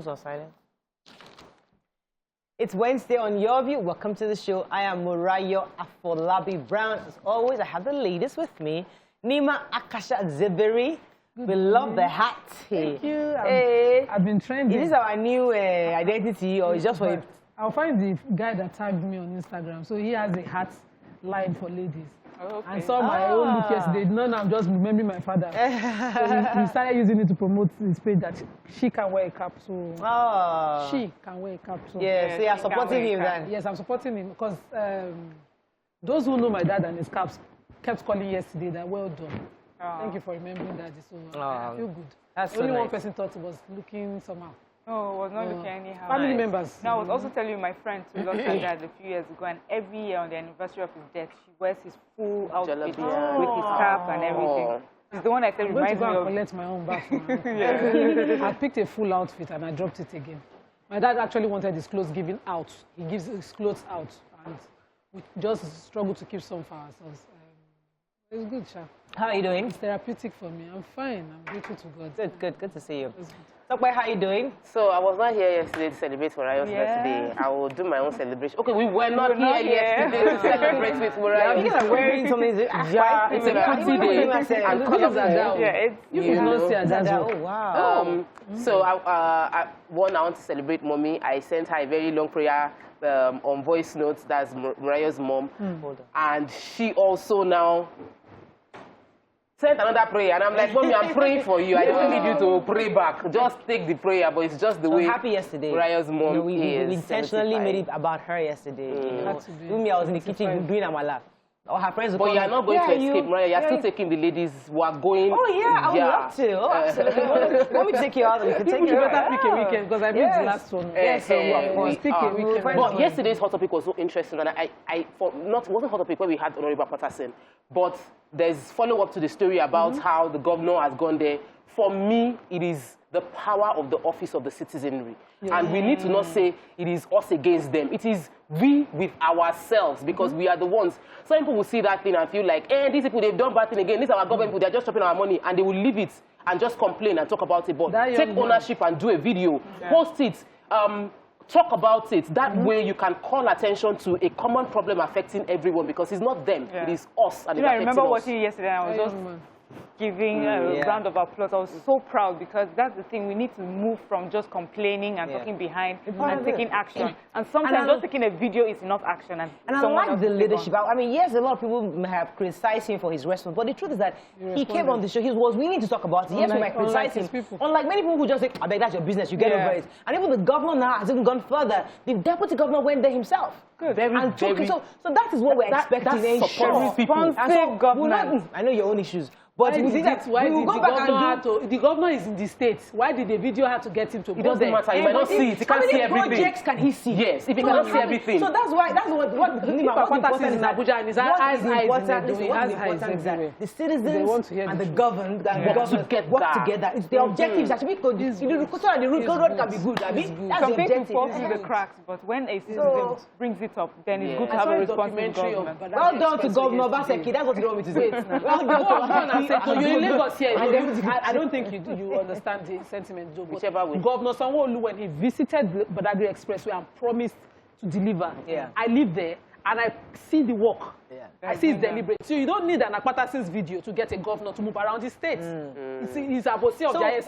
Who's on silent? It's Wednesday on Your View. Welcome to the show. I am Morayo Afolabi Brown. As always, I have the ladies with me. Nima Akasha Zeberi. We love the hat. Thank you. Hey. I've been trending. Is this our new identity or is just for it? I'll find the guy that tagged me on Instagram. So he has a hat line for ladies. Okay. I saw my own look yesterday. No, I'm just remembering my father. So he started using it to promote his page that she can wear a cap. So she can wear a cap. So yeah, so you're supporting him then? Yes, I'm supporting him because those who know my dad and his caps kept calling yesterday that well done. Thank you for remembering that. So I feel good. That's only so one nice. person thought it was looking somehow. No, it was not looking anyhow. Family members. No, I was also telling you my friend who lost her dad a few years ago, and every year on the anniversary of his death, she wears his full outfit with his cap and everything. It's the one I said reminds me of. I'm going to go and collect my own back. I picked a full outfit and I dropped it again. My dad actually wanted his clothes given out. He gives his clothes out, and we just struggle to keep some for ourselves. It's good, Sha. How are you doing? It's therapeutic for me. I'm fine. I'm grateful to God. Good to see you. Tokwe, how are you doing? So I was not here yesterday to celebrate Morayo's birthday. I will do my own celebration. Okay, we were not here yesterday to celebrate with Morayo. You are wearing something. Yeah, it's a pretty day. And colorful. Yeah, you should not say that. Oh, wow. So I want to celebrate Mommy. I sent her a very long prayer on voice notes. That's Morayo's mom. And she also now sent another prayer, and I'm like, Mommy, I'm praying for you. I don't need you to pray back. Just take the prayer, but it's just the way. Happy yesterday. Mariah's mom we intentionally made it about her yesterday. I was in the kitchen doing my lap. Or her friends. But you are not going to escape, Mariah. You are still taking the ladies who are going. Oh yeah, I would love to. Oh, absolutely. Want me to take you out? We can take you out. Better pick a weekend because I missed the last one. Yes, so we pick a weekend. But yesterday's hot topic was so interesting, and it wasn't hot topic where we had Honorable Patterson, but there's follow-up to the story about how the governor has gone there. For me, it is the power of the office of the citizenry. Yeah. And we need to not say it is us against them. It is we with ourselves, because we are the ones. Some people will see that thing and feel like, these people, they've done bad thing again. These are our government people, they're just chopping our money, and they will leave it and just complain and talk about it. But take ownership and do a video, post it, talk about it. That way you can call attention to a common problem affecting everyone, because it's not them, it is us. And I remember watching it yesterday, and I was just giving a round of applause. I was so proud, because that's the thing. We need to move from just complaining and talking behind and taking action. And sometimes just taking a video is enough action. And I like the leadership. I mean, yes, a lot of people may have criticized him for his response, but the truth is that he came on the show. He was willing to talk about it. Yes, we might criticize him. Unlike many people who just say, I beg, that's your business, you get over it. And even the governor now has even gone further. The deputy governor went there himself. Good. So that is what we're expecting. Responsive government. I know your own issues. But the governor is in the States. Why did the video have to get him to go there? It doesn't matter. He might not see it. He can't see everything. How many projects can he see? Yes, if he cannot see everything. So that's why, that's what Patterson is in Abuja, and his eyes everywhere. The citizens and the governed work together. It's the objective that we could do. The road can be good. Some people fall through the cracks, but when a citizen brings it up, then it's good to have a responsible government. Well done to Governor Baseki. That's what you want me to say. Well done to you're in Lagos here. I don't think you understand the sentiment, Joe. Governor Sanwo-Olu, when he visited Badagry Expressway and promised to deliver, I live there and I see the work. I see it's deliberate. So you don't need an Akpatas's video to get a governor to move around the states. He's a boss of the IS.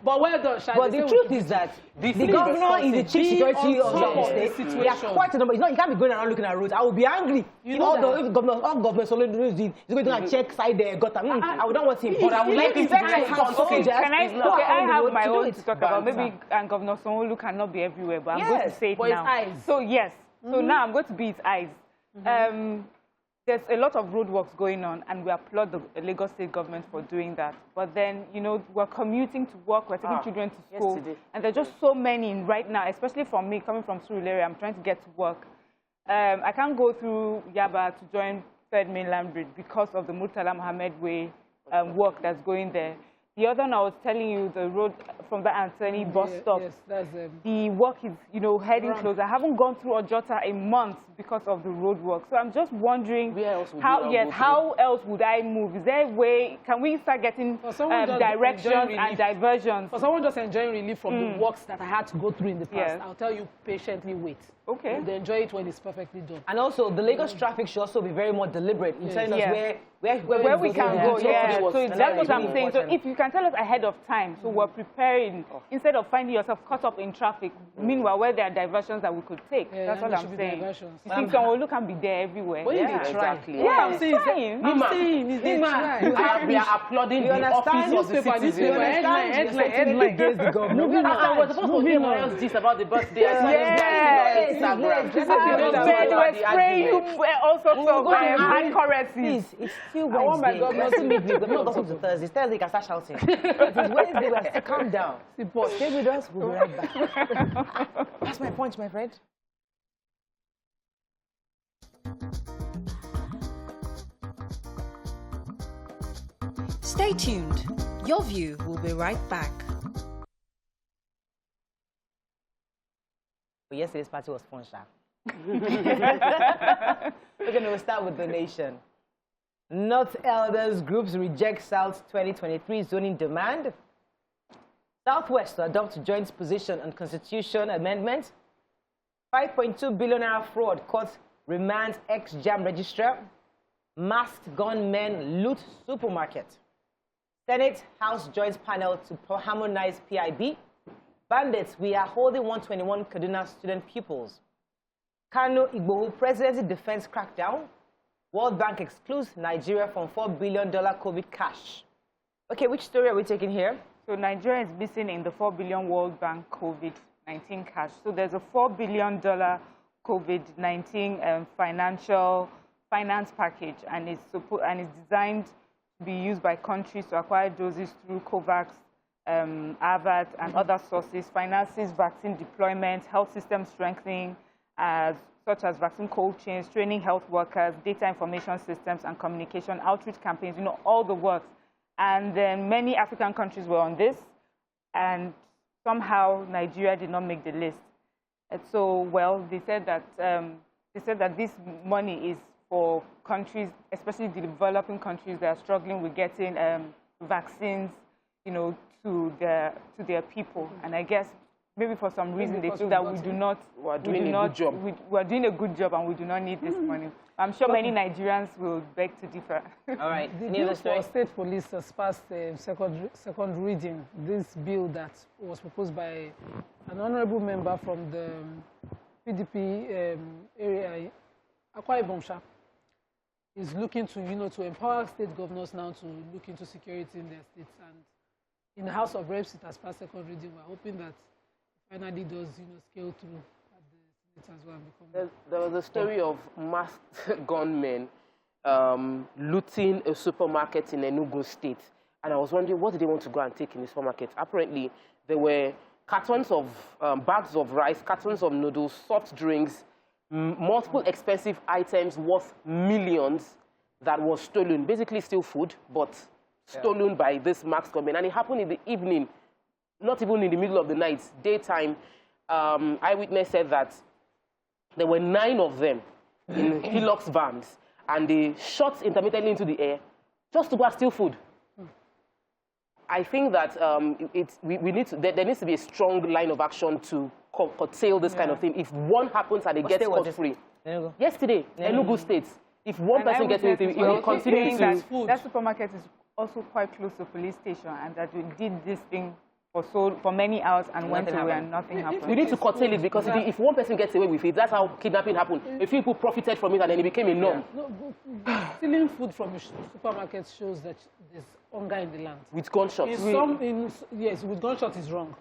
But well done, Shai. But the truth is that the governor is the chief security of the state. He has quite a number. You can't be going around looking at roads. I will be angry. If all governors Sanwo-Olu do is going to check side there, Gotham. I would not want him. But I would like him to be responsible. I have my own to talk about. Maybe Governor Sanwo-Olu cannot be everywhere, but I'm going to say it now. So yes. So now I'm going to be its eyes. There's a lot of roadworks going on, and we applaud the Lagos State government for doing that. But then, we're commuting to work, we're taking children to school, and there are just so many right now, especially for me, coming from Surulere, I'm trying to get to work. I can't go through Yaba to join Third Mainland Bridge because of the Murtala Mohammed Way work that's going there. The other one, I was telling you, the road from the Anthony bus stop. Yes, that's the work is, you know, heading closer. I haven't gone through Ojota a month because of the road work. So I'm just wondering how else would I move? Is there a way, can we start getting directions and diversions? For someone just enjoying relief from the works that I had to go through in the past, I'll tell you, patiently wait. Okay. They enjoy it when it's perfectly done. And also, the Lagos traffic should also be very more deliberate in telling us where we can go. So that's what I'm saying. So if you can tell us ahead of time, so we're preparing, instead of finding yourself caught up in traffic, meanwhile, where there are diversions that we could take. That's what I'm saying. You think someone can be there everywhere. Well, exactly. Yeah, I'm saying. We are applauding the office of the citizen. Headline. We're supposed to hear more else about the birthday. Instagram. They were spraying you all sorts of hand currencies. It's still Wednesday. Oh my God, we're not talking to Thursday. Thursday, you can start shouting. It's Wednesday, calm down. Stay with us, we'll be right back. That's my point, my friend. Stay tuned. Your View will be right back. Yesterday's party was fun, Sha. We're going to start with donation. North Elders Groups reject South 2023 zoning demand. Southwest to adopt joint position on Constitution amendment. 5.2 billion naira fraud court remands ex-JAM registrar. Masked gunmen loot supermarket. Senate House joins panel to harmonize PIB. Bandits, we are holding 121 Kaduna student pupils. Kano Igboho presidency defense crackdown. World Bank excludes Nigeria from $4 billion COVID cash. Okay, which story are we taking here? So Nigeria is missing in the $4 billion World Bank COVID-19 cash. So there's a $4 billion COVID-19 finance package, and it's designed to be used by countries to acquire doses through COVAX, AVAT, and other sources, finances vaccine deployment, health system strengthening, such as vaccine cold chains, training health workers, data information systems, and communication outreach campaigns, you know, all the works. And then many African countries were on this, and somehow Nigeria did not make the list. And so, well, they said that this money is for countries, especially the developing countries that are struggling with getting vaccines, you know, to their people. And I guess maybe for some reason they feel that we're doing a good job and we do not need this money. I'm sure many Nigerians will beg to differ. All right. The bill for state police has passed the second reading. This bill that was proposed by an honorable member from the PDP area, Akwa Ibom, is looking to, you know, to empower state governors now to look into security in their states. And in the House of Reps, it has passed second reading. We're hoping that finally does, you know, scale through at the Senate as well. There was a story of masked gunmen looting a supermarket in Enugu State. And I was wondering, what did they want to go and take in the supermarket? Apparently, there were cartons of, bags of rice, cartons of noodles, soft drinks, multiple expensive items worth millions that was stolen. Basically still food, but stolen by this masked gunmen. And it happened in the evening, not even in the middle of the night, daytime. Eyewitness said that there were 9 of them in Hilux vans, and they shot intermittently into the air just to go and steal food. I think that there needs to be a strong line of action to curtail this kind of thing. If one happens and it gets scot-free. Yesterday, Enugu State, if one person gets anything, it will continue to... That supermarket is also quite close to a police station, and that we did this thing for many hours and went away and nothing happened. We need to curtail it, because if one person gets away with it, that's how kidnapping happened. A few people profited from it and then it became a norm. Stealing food from a supermarket shows that there's hunger in the land. With gunshots. Yes, with gunshots is wrong.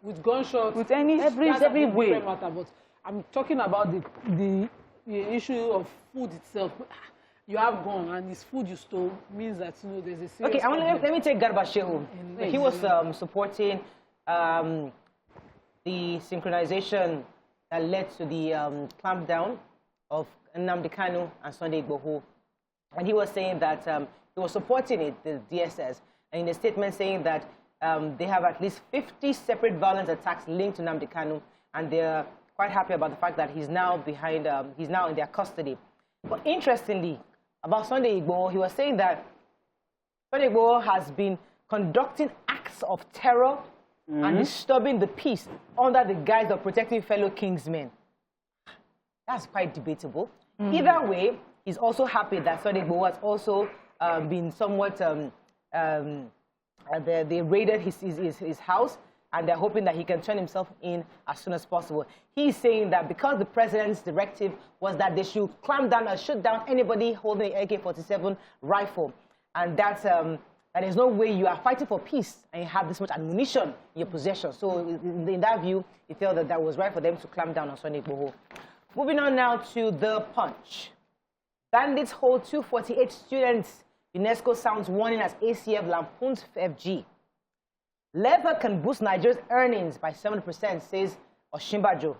With gunshots, with every way. Matter, but I'm talking about the issue of food itself. You have gone, and this food you stole means that, you know, there's a serious let me take Garba Shehu. He was supporting the synchronization that led to the clampdown of Nnamdi Kanu and Sunday Igboho. And he was saying that he was supporting it, the DSS, and in a statement saying that they have at least 50 separate violent attacks linked to Nnamdi Kanu, and they're quite happy about the fact that he's now he's now in their custody. But interestingly, about Sunday Igboho, he was saying that Sunday Igboho has been conducting acts of terror and disturbing the peace under the guise of protecting fellow Kingsmen. That's quite debatable. Either way, he's also happy that Sunday Igboho has also been somewhat, they raided his house, and they're hoping that he can turn himself in as soon as possible. He's saying that because the president's directive was that they should clamp down or shoot down anybody holding an AK-47 rifle, and that's that there's no way you are fighting for peace and you have this much ammunition in your possession. So in that view, he felt that that was right for them to clamp down on Sunday Igboho. Moving on now to The Punch. Bandits hold 248 students. UNESCO sounds warning as ACF lampoons FG. Leather can boost Nigeria's earnings by 7%, says Oshimbajo.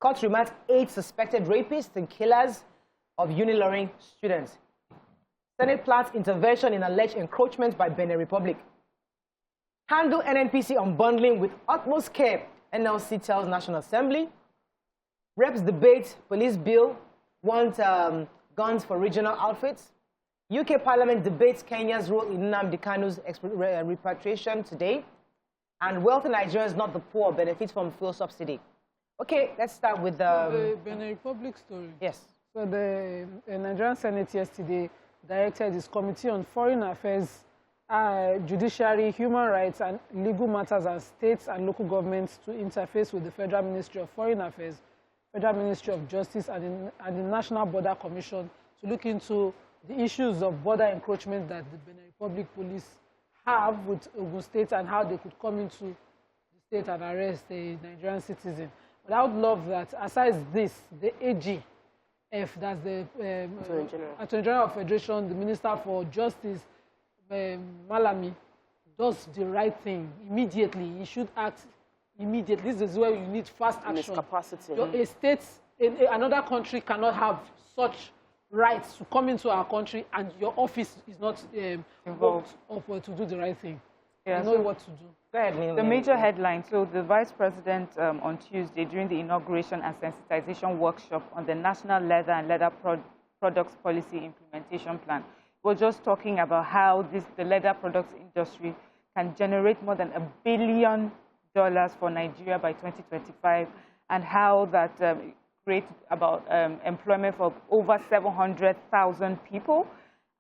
Court remands 8 suspected rapists and killers of Uniloring students. Senate plans intervention in alleged encroachment by Benin Republic. Handle NNPC unbundling with utmost care, NLC tells National Assembly. Reps debate police bill, want guns for regional outfits. UK Parliament debates Kenya's role in Nnamdi Kanu's repatriation today. And wealthy Nigerians, not the poor, benefit from fuel subsidy. Okay, let's start with the Benin Republic story. Yes. So the Nigerian Senate yesterday directed its Committee on Foreign Affairs, Judiciary, Human Rights and Legal Matters and states and local governments to interface with the Federal Ministry of Foreign Affairs, Federal Ministry of Justice and the National Border Commission to look into the issues of border encroachment that the Benin Republic police have with Ogun State and how they could come into the state and arrest a Nigerian citizen. But I would love that, aside this, the AG, that's the Attorney General of Federation, the Minister for Justice, Malami, does the right thing immediately. He should act immediately. This is where you need fast action. Capacity. A state in another country cannot have such rights to come into our country and your office is not involved to do the right thing. Yeah, you know what to do. Go ahead, the major headline. So the Vice President on Tuesday during the inauguration and sensitization workshop on the National Leather and Leather Products Policy Implementation Plan was just talking about how the leather products industry can generate more than $1 billion for Nigeria by 2025, and how that creates about employment for over 700,000 people,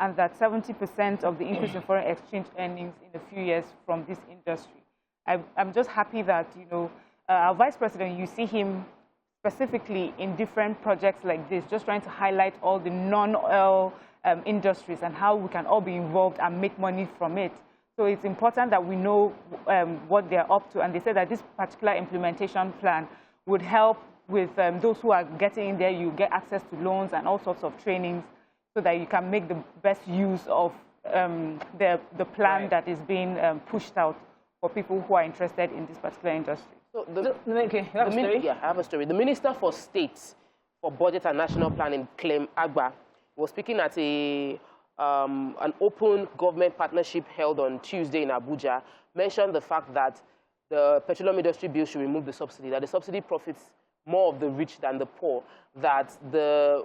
and that 70% of the increase in foreign exchange earnings in a few years from this industry. I'm just happy that, you know, our Vice President, you see him specifically in different projects like this, just trying to highlight all the non-oil industries and how we can all be involved and make money from it. So it's important that we know what they're up to. And they said that this particular implementation plan would help with those who are getting in there. You get access to loans and all sorts of trainings so that you can make the best use of the plan that is being pushed out for people who are interested in this particular industry. So I have a story. The Minister for State for Budget and National Planning, Clem Agba, was speaking at an open government partnership held on Tuesday in Abuja, mentioned the fact that the petroleum industry bill should remove the subsidy, that the subsidy profits more of the rich than the poor, that the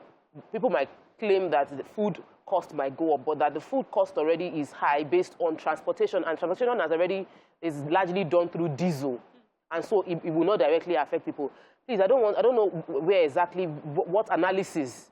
people might claim that the food cost might go up, but that the food cost already is high based on transportation, and transportation is largely done through diesel, and so it will not directly affect people. Please, I don't know where exactly, what analysis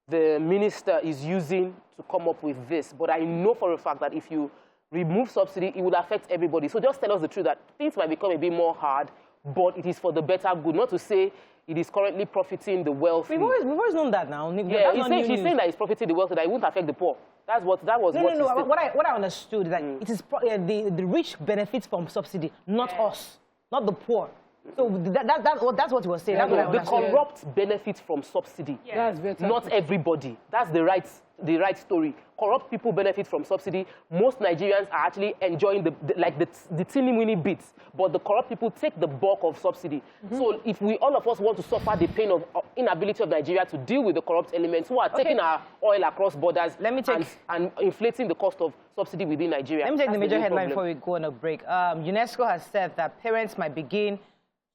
the minister is using to come up with this, but I know for a fact that if you remove subsidy, it would affect everybody. So just tell us the truth that things might become a bit more hard, but it is for the better good, not to say it is currently profiting the wealthy. We've always known that now. Yeah, she's saying that it's profiting the wealthy, that it won't affect the poor. That was No. What I understood is that it is the rich benefits from subsidy, not us, not the poor. So that's what he was saying. Yeah, the corrupt benefit from subsidy. Yeah. That's better. Not everybody. That's the right story. Corrupt people benefit from subsidy. Most Nigerians are actually enjoying the teeny-weeny bits, but the corrupt people take the bulk of subsidy. So if all of us want to suffer the pain of inability of Nigeria to deal with the corrupt elements who are taking our oil across borders and inflating the cost of subsidy within Nigeria. Let me take the major headline before we go on a break. UNESCO has said that parents might begin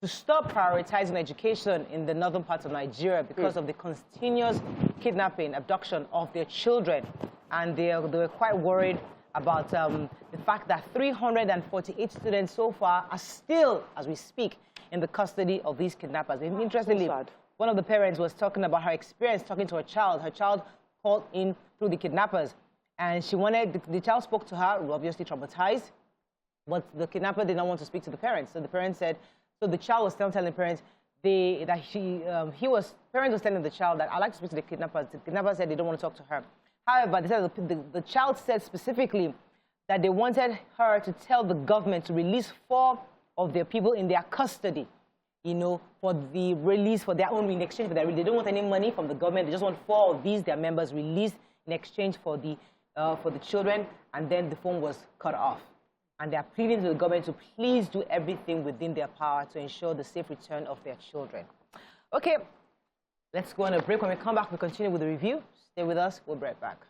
to stop prioritizing education in the northern parts of Nigeria because of the continuous kidnapping, abduction of their children. And they were quite worried about the fact that 348 students so far are still, as we speak, in the custody of these kidnappers. And interestingly, one of the parents was talking about her experience talking to her child. Her child called in through the kidnappers. And she wanted, the child spoke to her, obviously traumatized, but the kidnapper did not want to speak to the parents. So the parents said, so the child was still telling the parents parents was telling the child that I'd like to speak to the kidnappers. The kidnapper said they don't want to talk to her. However, they said the child said specifically that they wanted her to tell the government to release 4 of their people in their custody, you know, for the release for their own in exchange for their. They don't want any money from the government. They just want 4 of these their members released in exchange for the children, and then the phone was cut off. And they are pleading to the government to please do everything within their power to ensure the safe return of their children. Okay, let's go on a break. When we come back, we continue with the review. Stay with us. We'll be right back.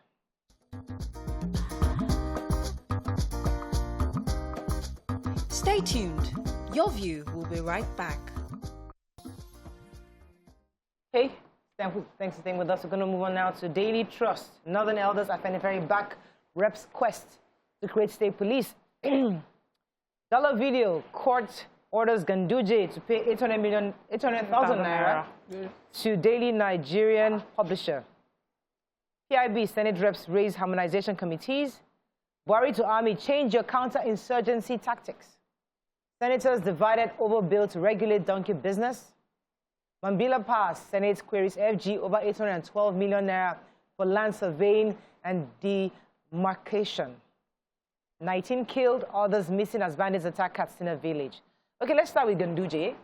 Stay tuned. Your View will be right back. Hey, thanks for staying with us. We're going to move on now to Daily Trust. Northern Elders are very back reps quest to create state police. Dollar video, court orders Ganduje to pay 800,000 naira to Daily Nigerian publisher. PIB Senate reps raise harmonization committees. Buhari to army, change your counter-insurgency tactics. Senators divided over bill to regulate donkey business. Mambila Pass, Senate queries FG over 812 million naira for land surveying and demarcation. 19 killed, others missing as bandits attack Katsina village. Okay, let's start with Ganduje.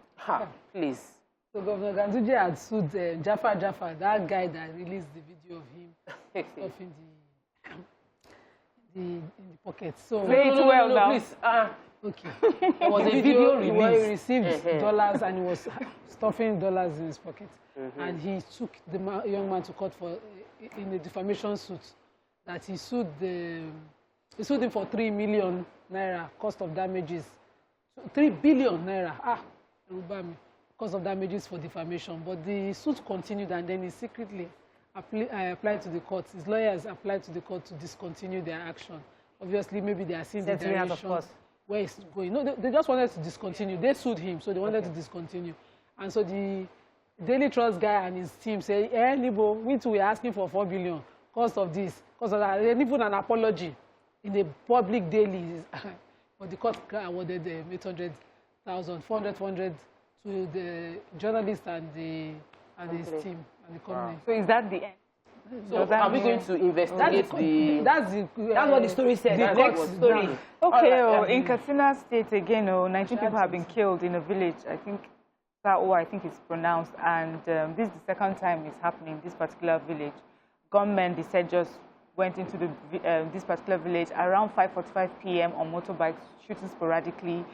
Please. So Governor Ganduje had sued Jafar, that guy that released the video of him stuffing in the pocket. So no, please. Okay. There was a video release. Where he received dollars and he was stuffing dollars in his pocket. And he took the young man to court for in a defamation suit that he sued him for 3 million naira cost of damages. 3 billion naira. Cost of damages for defamation. But the suit continued and then he secretly applied to the court. His lawyers applied to the court to discontinue their action. Obviously, maybe they are seeing the direction where it's going. No, they just wanted to discontinue. They sued him, so they wanted to discontinue. And so the Daily Trust guy and his team say, Libo, we too were asking for 4 billion. Cost of this, cost of that. They even an apology in the public daily. But the court awarded 800,000, 400 to the journalist and his team and the company. So is that the end? So are we going to investigate That's what the story said. The next story. Okay, in Katsina State again, 19 people have been killed in a village. I think I think it's pronounced, and this is the second time it's happening. This particular village, gunmen, they said, just went into this particular village around 5:45 p.m. on motorbikes, shooting sporadically.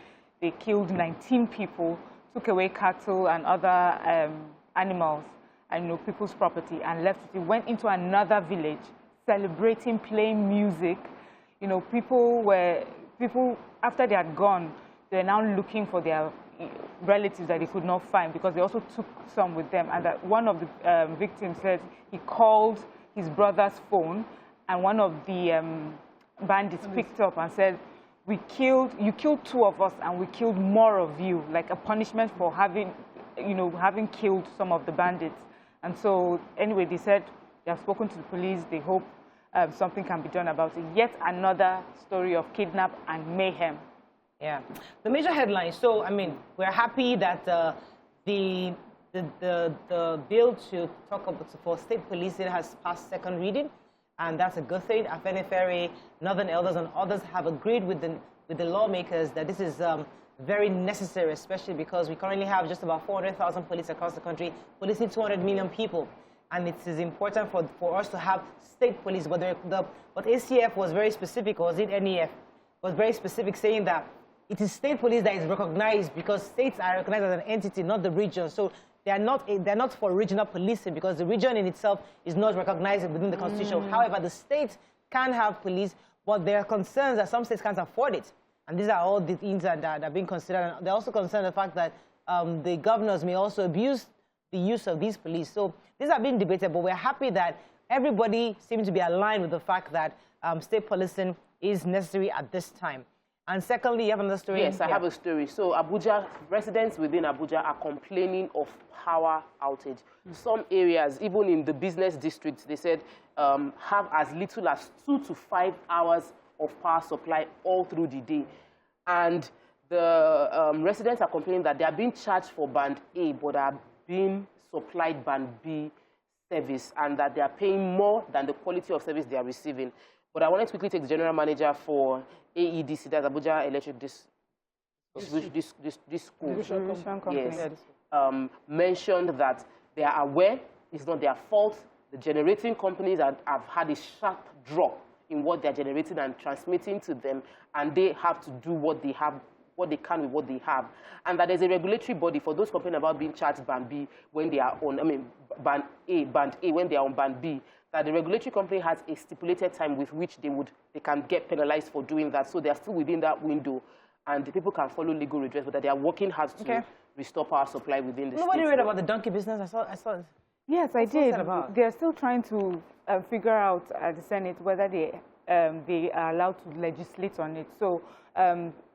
They killed 19 people, took away cattle and other animals and people's property, and left it. They went into another village, celebrating, playing music. People after they had gone, they're now looking for their relatives that they could not find because they also took some with them. And that one of the victims said he called his brother's phone, and one of the bandits picked up and said, you killed 2 of us and we killed more of you, like a punishment for having killed some of the bandits. And so anyway, they said they have spoken to the police. They hope something can be done about it. Yet another story of kidnap and mayhem. Yeah, the major headlines. So I mean, we're happy that the bill to talk about for state policing has passed second reading, and that's a good thing. Afenifere, Northern Elders, and others have agreed with the lawmakers that this is very necessary, especially because we currently have just about 400,000 police across the country, policing 200 million people. And it is important for us to have state police. But ACF was very specific, or was it NEF, was very specific, saying that it is state police that is recognized because states are recognized as an entity, not the region. So they're not for regional policing because the region in itself is not recognized within the constitution. However, the states can have police, but there are concerns that some states can't afford it. And these are all the things that are being considered. And they're also concerned the fact that the governors may also abuse the use of these police. So these are being debated, but we're happy that everybody seems to be aligned with the fact that state policing is necessary at this time. And secondly, you have another story? Yes, I have a story. So Abuja, residents within Abuja are complaining of power outage. Some areas, even in the business districts, they said have as little as 2 to 5 hours of power supply all through the day. And the residents are complaining that they are being charged for band A, but are being supplied band B service, and that they are paying more than the quality of service they are receiving. But I wanted to quickly take the general manager for AEDC, that's Abuja Electric School. Yes. Mentioned that they are aware it's not their fault. The generating companies have had a sharp drop in what they're generating and transmitting to them, and they have to do what they have, what they can with what they have. And that there's a regulatory body for those complaining about being charged band B when they are on, band A when they are on band B, that the regulatory company has a stipulated time with which they can get penalized for doing that. So they are still within that window, and the people can follow legal redress, but that they are working hard to restore power supply within the state. Nobody read about the donkey business? I saw it. Yes, I did. They're still trying to figure out at the Senate whether they are allowed to legislate on it. So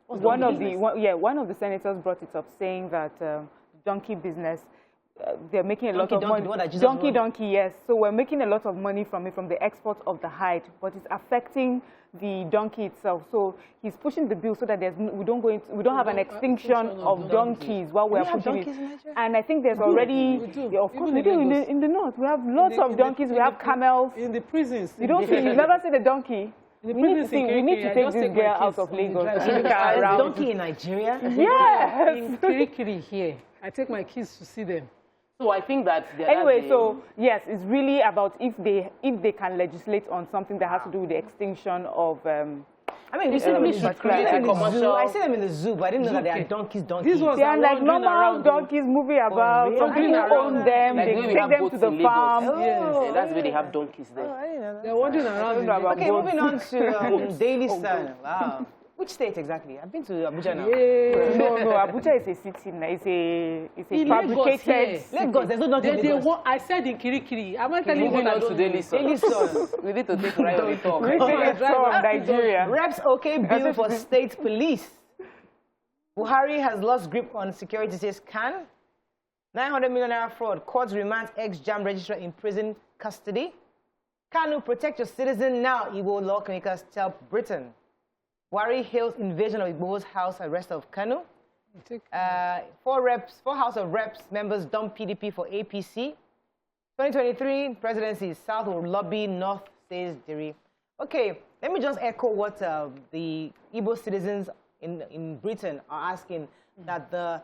one of the senators brought it up, saying that donkey business, they're making a lot of money. Donkey, yes. So we're making a lot of money from it, from the export of the hide, but it's affecting the donkey itself. So he's pushing the bill so that we don't have an extinction of donkeys while we're pushing it. And I think there's already, of course we do in the north. We have lots of donkeys. We have camels. In the prisons. You don't see, you've never seen a donkey. We need to take this girl out of Lagos. Donkey in Nigeria? Yes. In Kirikiri here, I take my kids to see them. So I think that anyway, so yes, it's really about if they can legislate on something that has to do with the extinction of. I mean, we see them in the zoo. I see them in the zoo, but I didn't know that they are donkeys. They are like normal donkeys moving about. Some people own them. They take them to the farm. Yeah, that's where they have donkeys there. I didn't know that. They're wandering around. Okay, moving on to Daily Sun. Wow. Which state exactly? I've been to Abuja now. Yeah. No, Abuja is a city. It's a fabricated. Lagos, there's no donkey in Lagos. I said in Kirikiri. I'm not telling you what I do. Daily Sun. We need to take right on the talk. Nigeria. Reps okay bill for state police. Buhari has lost grip on security, says Khan. 900 million naira fraud. Courts remand ex-JAM registrar in prison custody. Kanu, protect your citizen now, Igbo lawmakers tell Britain. Buhari hails invasion of Igbo's house, arrest of Kanu. Four House of Reps members dump PDP for APC. 2023 presidency, South will lobby North, says Diri. Okay, let me just echo what the Igbo citizens in Britain are asking, that the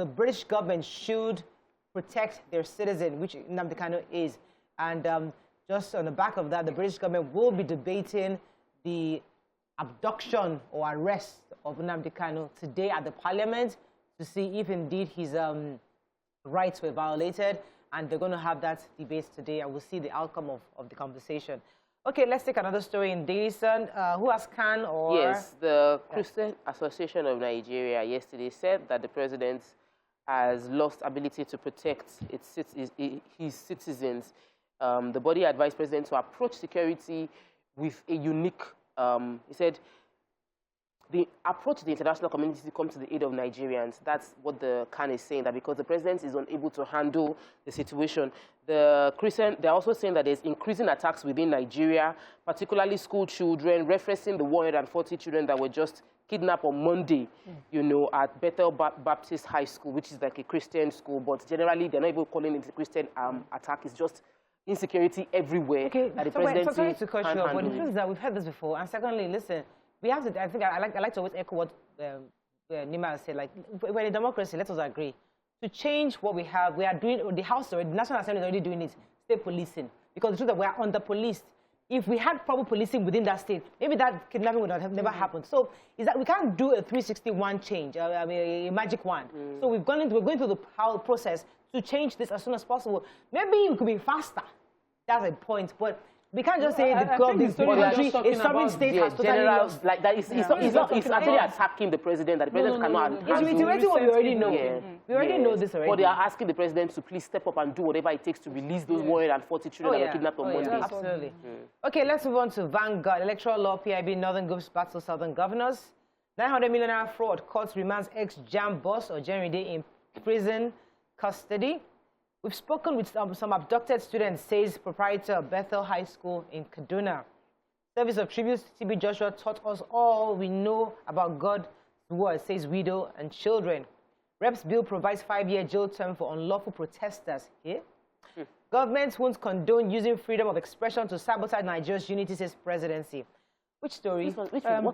British government should protect their citizen, which Nnamdi Kanu is. And just on the back of that, the British government will be debating the abduction or arrest of Nnamdi Kanu today at the Parliament to see if indeed his rights were violated, and they're going to have that debate today, and we'll see the outcome of the conversation. Okay, let's take another story in Daily Sun. Who has Khan or... Yes, the Christian Association of Nigeria yesterday said that the president has lost ability to protect his citizens. The body advised president to approach security with a unique... he said, the approach to the international community to come to the aid of Nigerians. That's what the Khan is saying, that because the president is unable to handle the situation. They're also saying that there's increasing attacks within Nigeria, particularly school children, referencing the 140 children that were just kidnapped on Monday, you know, at Bethel Baptist High School, which is like a Christian school, but generally they're not even calling it a Christian attack. It's just insecurity everywhere. Okay, that the president sorry to cut you off, but the truth is that we've heard this before. And secondly, listen, we have to. I think I like to always echo what the Nima said, like, we're in a democracy, let us agree. To change what we have, we are doing, the House already, the National Assembly is already doing it, state policing. Because the truth is that we are under-policed. If we had proper policing within that state, maybe that kidnapping would have never happened. So is that we can't do a 361 change, I mean, a magic wand. So we're going through the process to change this as soon as possible. Maybe it could be faster. That's a point. But we can't just say the country, a sovereign state has totally lost. Like that. It's actually attacking the president, that the president cannot. It's reiterating what we already know. We already know this already. But they are asking the president to please step up and do whatever it takes to release those 140 children that were kidnapped on Monday. Absolutely. Okay, let's move on to Vanguard. Electoral Law, PIB, Northern Groups battle Southern Governors. 900 million naira fraud. Court remands ex-JAM boss or Jerry Day in prison custody. We've spoken with some abducted students, says proprietor of Bethel High School in Kaduna. Service of Tribute, TB Joshua taught us all we know about God's word, says widow and children. Reps bill provides 5-year jail term for unlawful protesters here. Government won't condone using freedom of expression to sabotage Nigeria's unity, says presidency. Which story? Who is an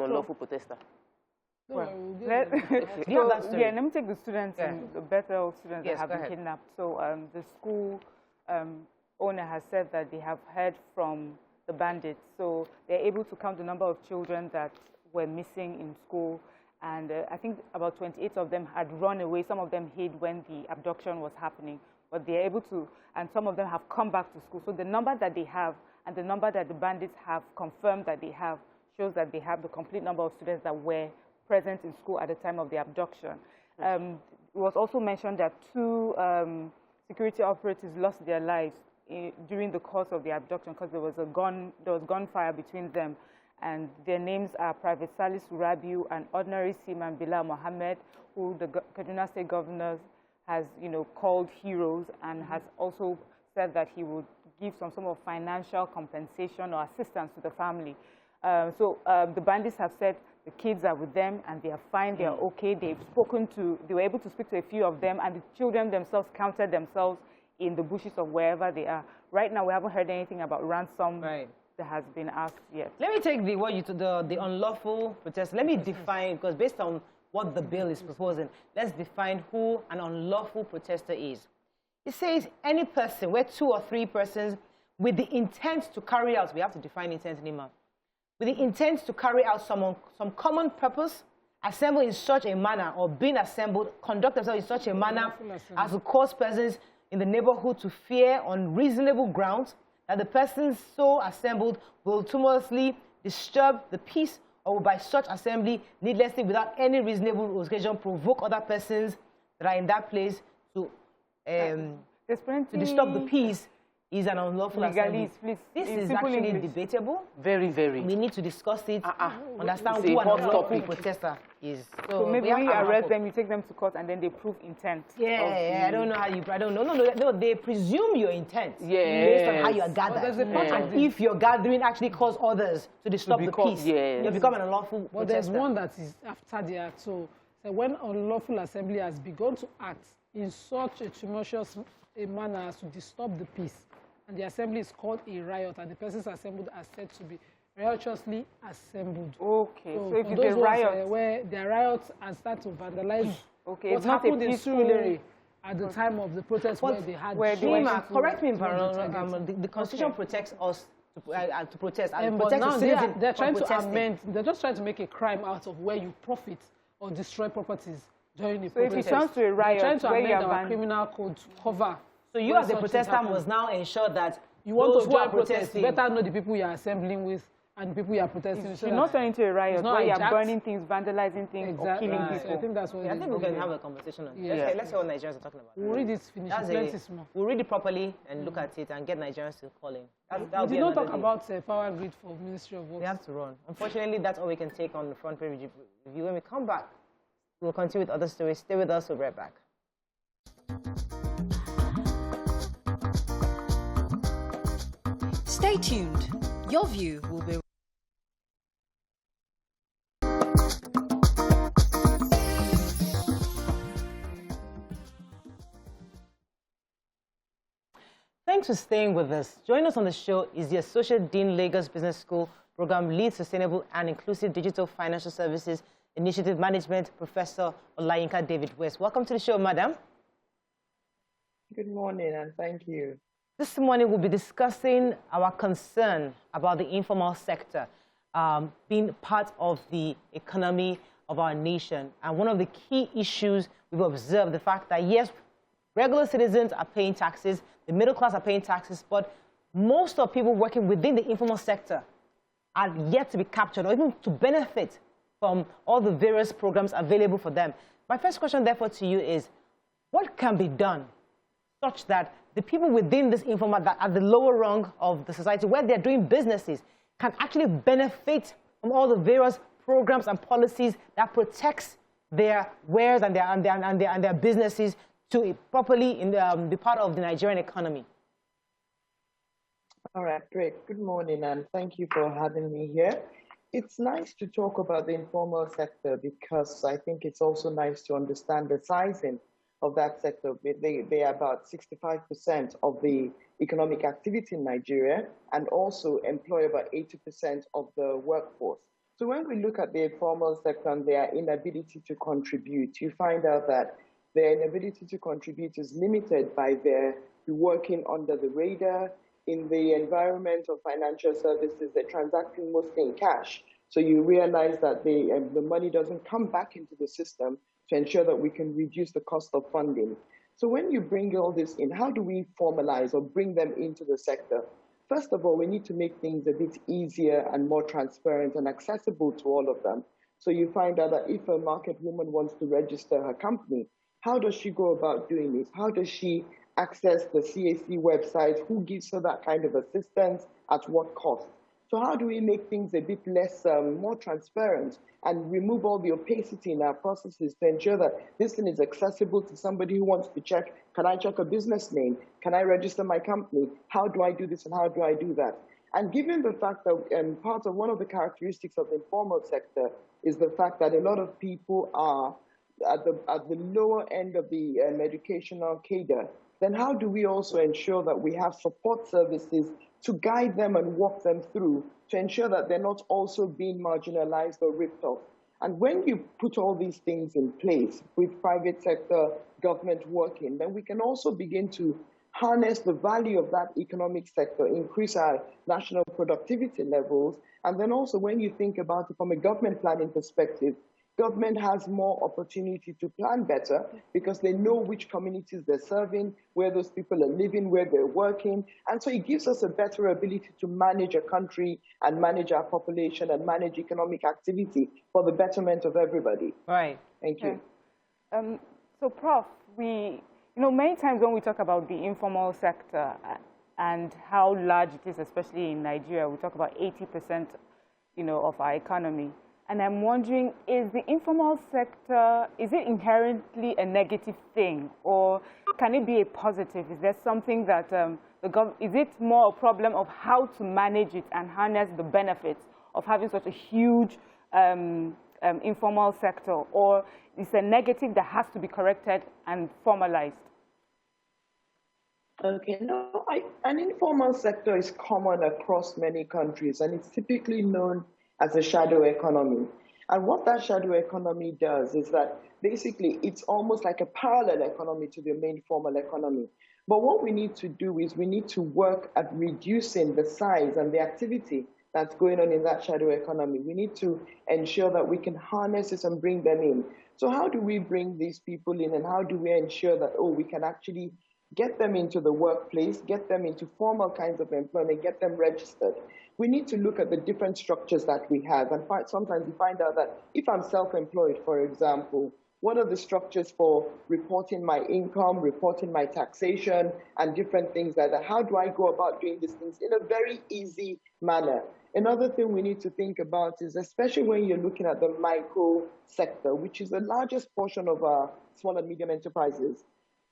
unlawful protester? Well, let me take the students, the Bethel students that have been kidnapped. So the school owner has said that they have heard from the bandits. So they're able to count the number of children that were missing in school. And I think about 28 of them had run away. Some of them hid when the abduction was happening. But they're able to, and some of them have come back to school. So the number that they have and the number that the bandits have confirmed that they have shows that they have the complete number of students that were present in school at the time of the abduction. It was also mentioned that 2 security operatives lost their lives during the course of the abduction because there was gunfire between them. And their names are Private Salis Rabiu and Ordinary Seaman Bilal Mohammed, who the Kaduna State Governor has, called heroes and has also said that he would give some sort of financial compensation or assistance to the family. So the bandits have said the kids are with them and they are fine, they are okay. They were able to speak to a few of them, and the children themselves counted themselves in the bushes of wherever they are. Right now, we haven't heard anything about ransom that has been asked yet. Let me take the unlawful protest. Let me define, because based on what the bill is proposing, let's define who an unlawful protester is. It says any person, where 2 or 3 persons with the intent to carry out, we have to define intent, Nima, with the intent to carry out some common purpose, assemble in such a manner, or being assembled, conduct themselves in such a manner as to cause persons in the neighborhood to fear on reasonable grounds that the persons so assembled will tumultuously disturb the peace or will by such assembly needlessly without any reasonable occasion provoke other persons that are in that place to disturb the peace. Is an unlawful assembly. This is actually debatable. Very, very. We need to discuss it, understand who an unlawful protester is. So maybe we arrest them, you take them to court, and then they prove intent. I don't know how you, I don't know. No, they presume your intent based on how you are gathered. And if your gathering actually cause others to disturb the peace, you become an unlawful protester. But there's one that is after the act. So when unlawful assembly has begun to act in such a tumultuous manner as to disturb the peace, and the assembly is called a riot, and the persons assembled are said to be riotously assembled. Okay, so if it's a riot, where there are riots and start to vandalize, what happened in Surulere at the time of the protest where they had. Correct me if I'm wrong. The Constitution protects us to protest, and but now they're trying to amend. They're just trying to make a crime out of where you profit or destroy properties during the protest. So if it turns to a riot, they're trying to amend our criminal code to cover. So you as a protester must now ensure that you want to go and protest, better know the people you are assembling with and the people you are protesting with. You're not turning into a riot where you are burning things, vandalizing things, or killing people. I think that's what I think we can have a conversation on this. Let's hear what Nigerians are talking about. We'll read it, finish it, plenty small. We'll read it properly and look at it and get Nigerians to call in. We did not talk about power grid for Ministry of Works. We have to run. Unfortunately, that's all we can take on the front page review. When we come back, we'll continue with other stories. Stay with us. We'll be right back. Stay tuned. Your view will be. Thanks for staying with us. Joining us on the show is the Associate Dean, Lagos Business School, Program Lead Sustainable and Inclusive Digital Financial Services, Initiative Management, Professor Olayinka David West. Welcome to the show, madam. Good morning, and thank you. This morning, we'll be discussing our concern about the informal sector being part of the economy of our nation. And one of the key issues we've observed, the fact that, yes, regular citizens are paying taxes, the middle class are paying taxes, but most of people working within the informal sector are yet to be captured or even to benefit from all the various programs available for them. My first question, therefore, to you is, what can be done such that the people within this informal, that at the lower rung of the society, where they're doing businesses, can actually benefit from all the various programs and policies that protects their wares and their businesses to properly be part of the Nigerian economy? All right, great. Good morning, and thank you for having me here. It's nice to talk about the informal sector because I think it's also nice to understand the sizing of that sector. They are about 65% of the economic activity in Nigeria and also employ about 80% of the workforce. So when we look at the informal sector and their inability to contribute, you find out that their inability to contribute is limited by their working under the radar. In the environment of financial services, they're transacting mostly in cash. So you realize that the money doesn't come back into the system to ensure that we can reduce the cost of funding. So when you bring all this in, how do we formalize or bring them into the sector? First of all, we need to make things a bit easier and more transparent and accessible to all of them. So you find out that if a market woman wants to register her company, how does she go about doing this? How does she access the CAC website? Who gives her that kind of assistance? At what cost? So how do we make things a bit less, more transparent and remove all the opacity in our processes to ensure that this thing is accessible to somebody who wants to check, can I check a business name? Can I register my company? How do I do this and how do I do that? And given the fact that part of one of the characteristics of the informal sector is the fact that a lot of people are at the lower end of the educational cadre, then how do we also ensure that we have support services to guide them and walk them through to ensure that they're not also being marginalized or ripped off? And when you put all these things in place with private sector, government working, then we can also begin to harness the value of that economic sector, increase our national productivity levels. And then also when you think about it from a government planning perspective, government has more opportunity to plan better because they know which communities they're serving, where those people are living, where they're working. And so it gives us a better ability to manage a country and manage our population and manage economic activity for the betterment of everybody. Right. Thank you. So, Prof, many times when we talk about the informal sector and how large it is, especially in Nigeria, we talk about 80%, of our economy. And I'm wondering, is the informal sector, is it inherently a negative thing, or can it be a positive? Is there something that is it more a problem of how to manage it and harness the benefits of having such a huge informal sector, or is a negative that has to be corrected and formalized? Okay, no, an informal sector is common across many countries, and it's typically known as a shadow economy. And what that shadow economy does is that basically it's almost like a parallel economy to the main formal economy. But what we need to do is we need to work at reducing the size and the activity that's going on in that shadow economy. We need to ensure that we can harness this and bring them in. So how do we bring these people in, and how do we ensure that, we can actually get them into the workplace, get them into formal kinds of employment, get them registered? We need to look at the different structures that we have. And sometimes we find out that if I'm self-employed, for example, what are the structures for reporting my income, reporting my taxation, and different things like that? How do I go about doing these things in a very easy manner? Another thing we need to think about is, especially when you're looking at the micro sector, which is the largest portion of our small and medium enterprises,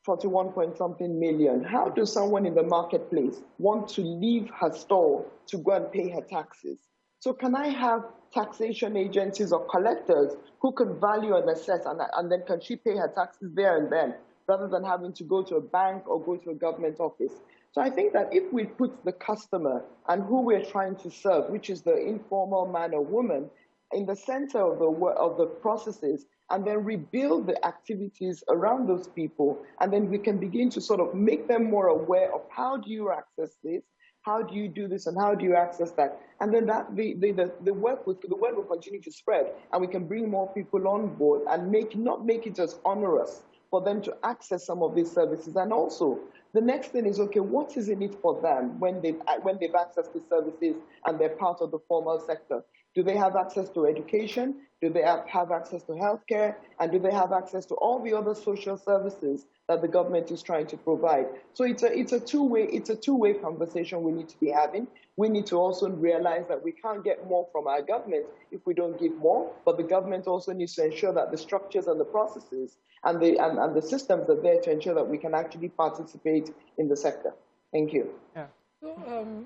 41 point something million. How does someone in the marketplace want to leave her store to go and pay her taxes? So can I have taxation agencies or collectors who can value and assess, and then can she pay her taxes there and then, rather than having to go to a bank or go to a government office? So I think that if we put the customer and who we're trying to serve, which is the informal man or woman, in the center of the processes, and then rebuild the activities around those people, and then we can begin to sort of make them more aware of how do you access this, how do you do this, and how do you access that, and then the word will continue to spread, and we can bring more people on board and not make it as onerous for them to access some of these services. And also, the next thing is, okay, what is in it for them when they've accessed the services and they're part of the formal sector? Do they have access to education? Do they have access to healthcare? And do they have access to all the other social services that the government is trying to provide? So it's a two-way conversation we need to be having. We need to also realize that we can't get more from our government if we don't give more, but the government also needs to ensure that the structures and the processes and the systems are there to ensure that we can actually participate in the sector. Thank you. Yeah. So,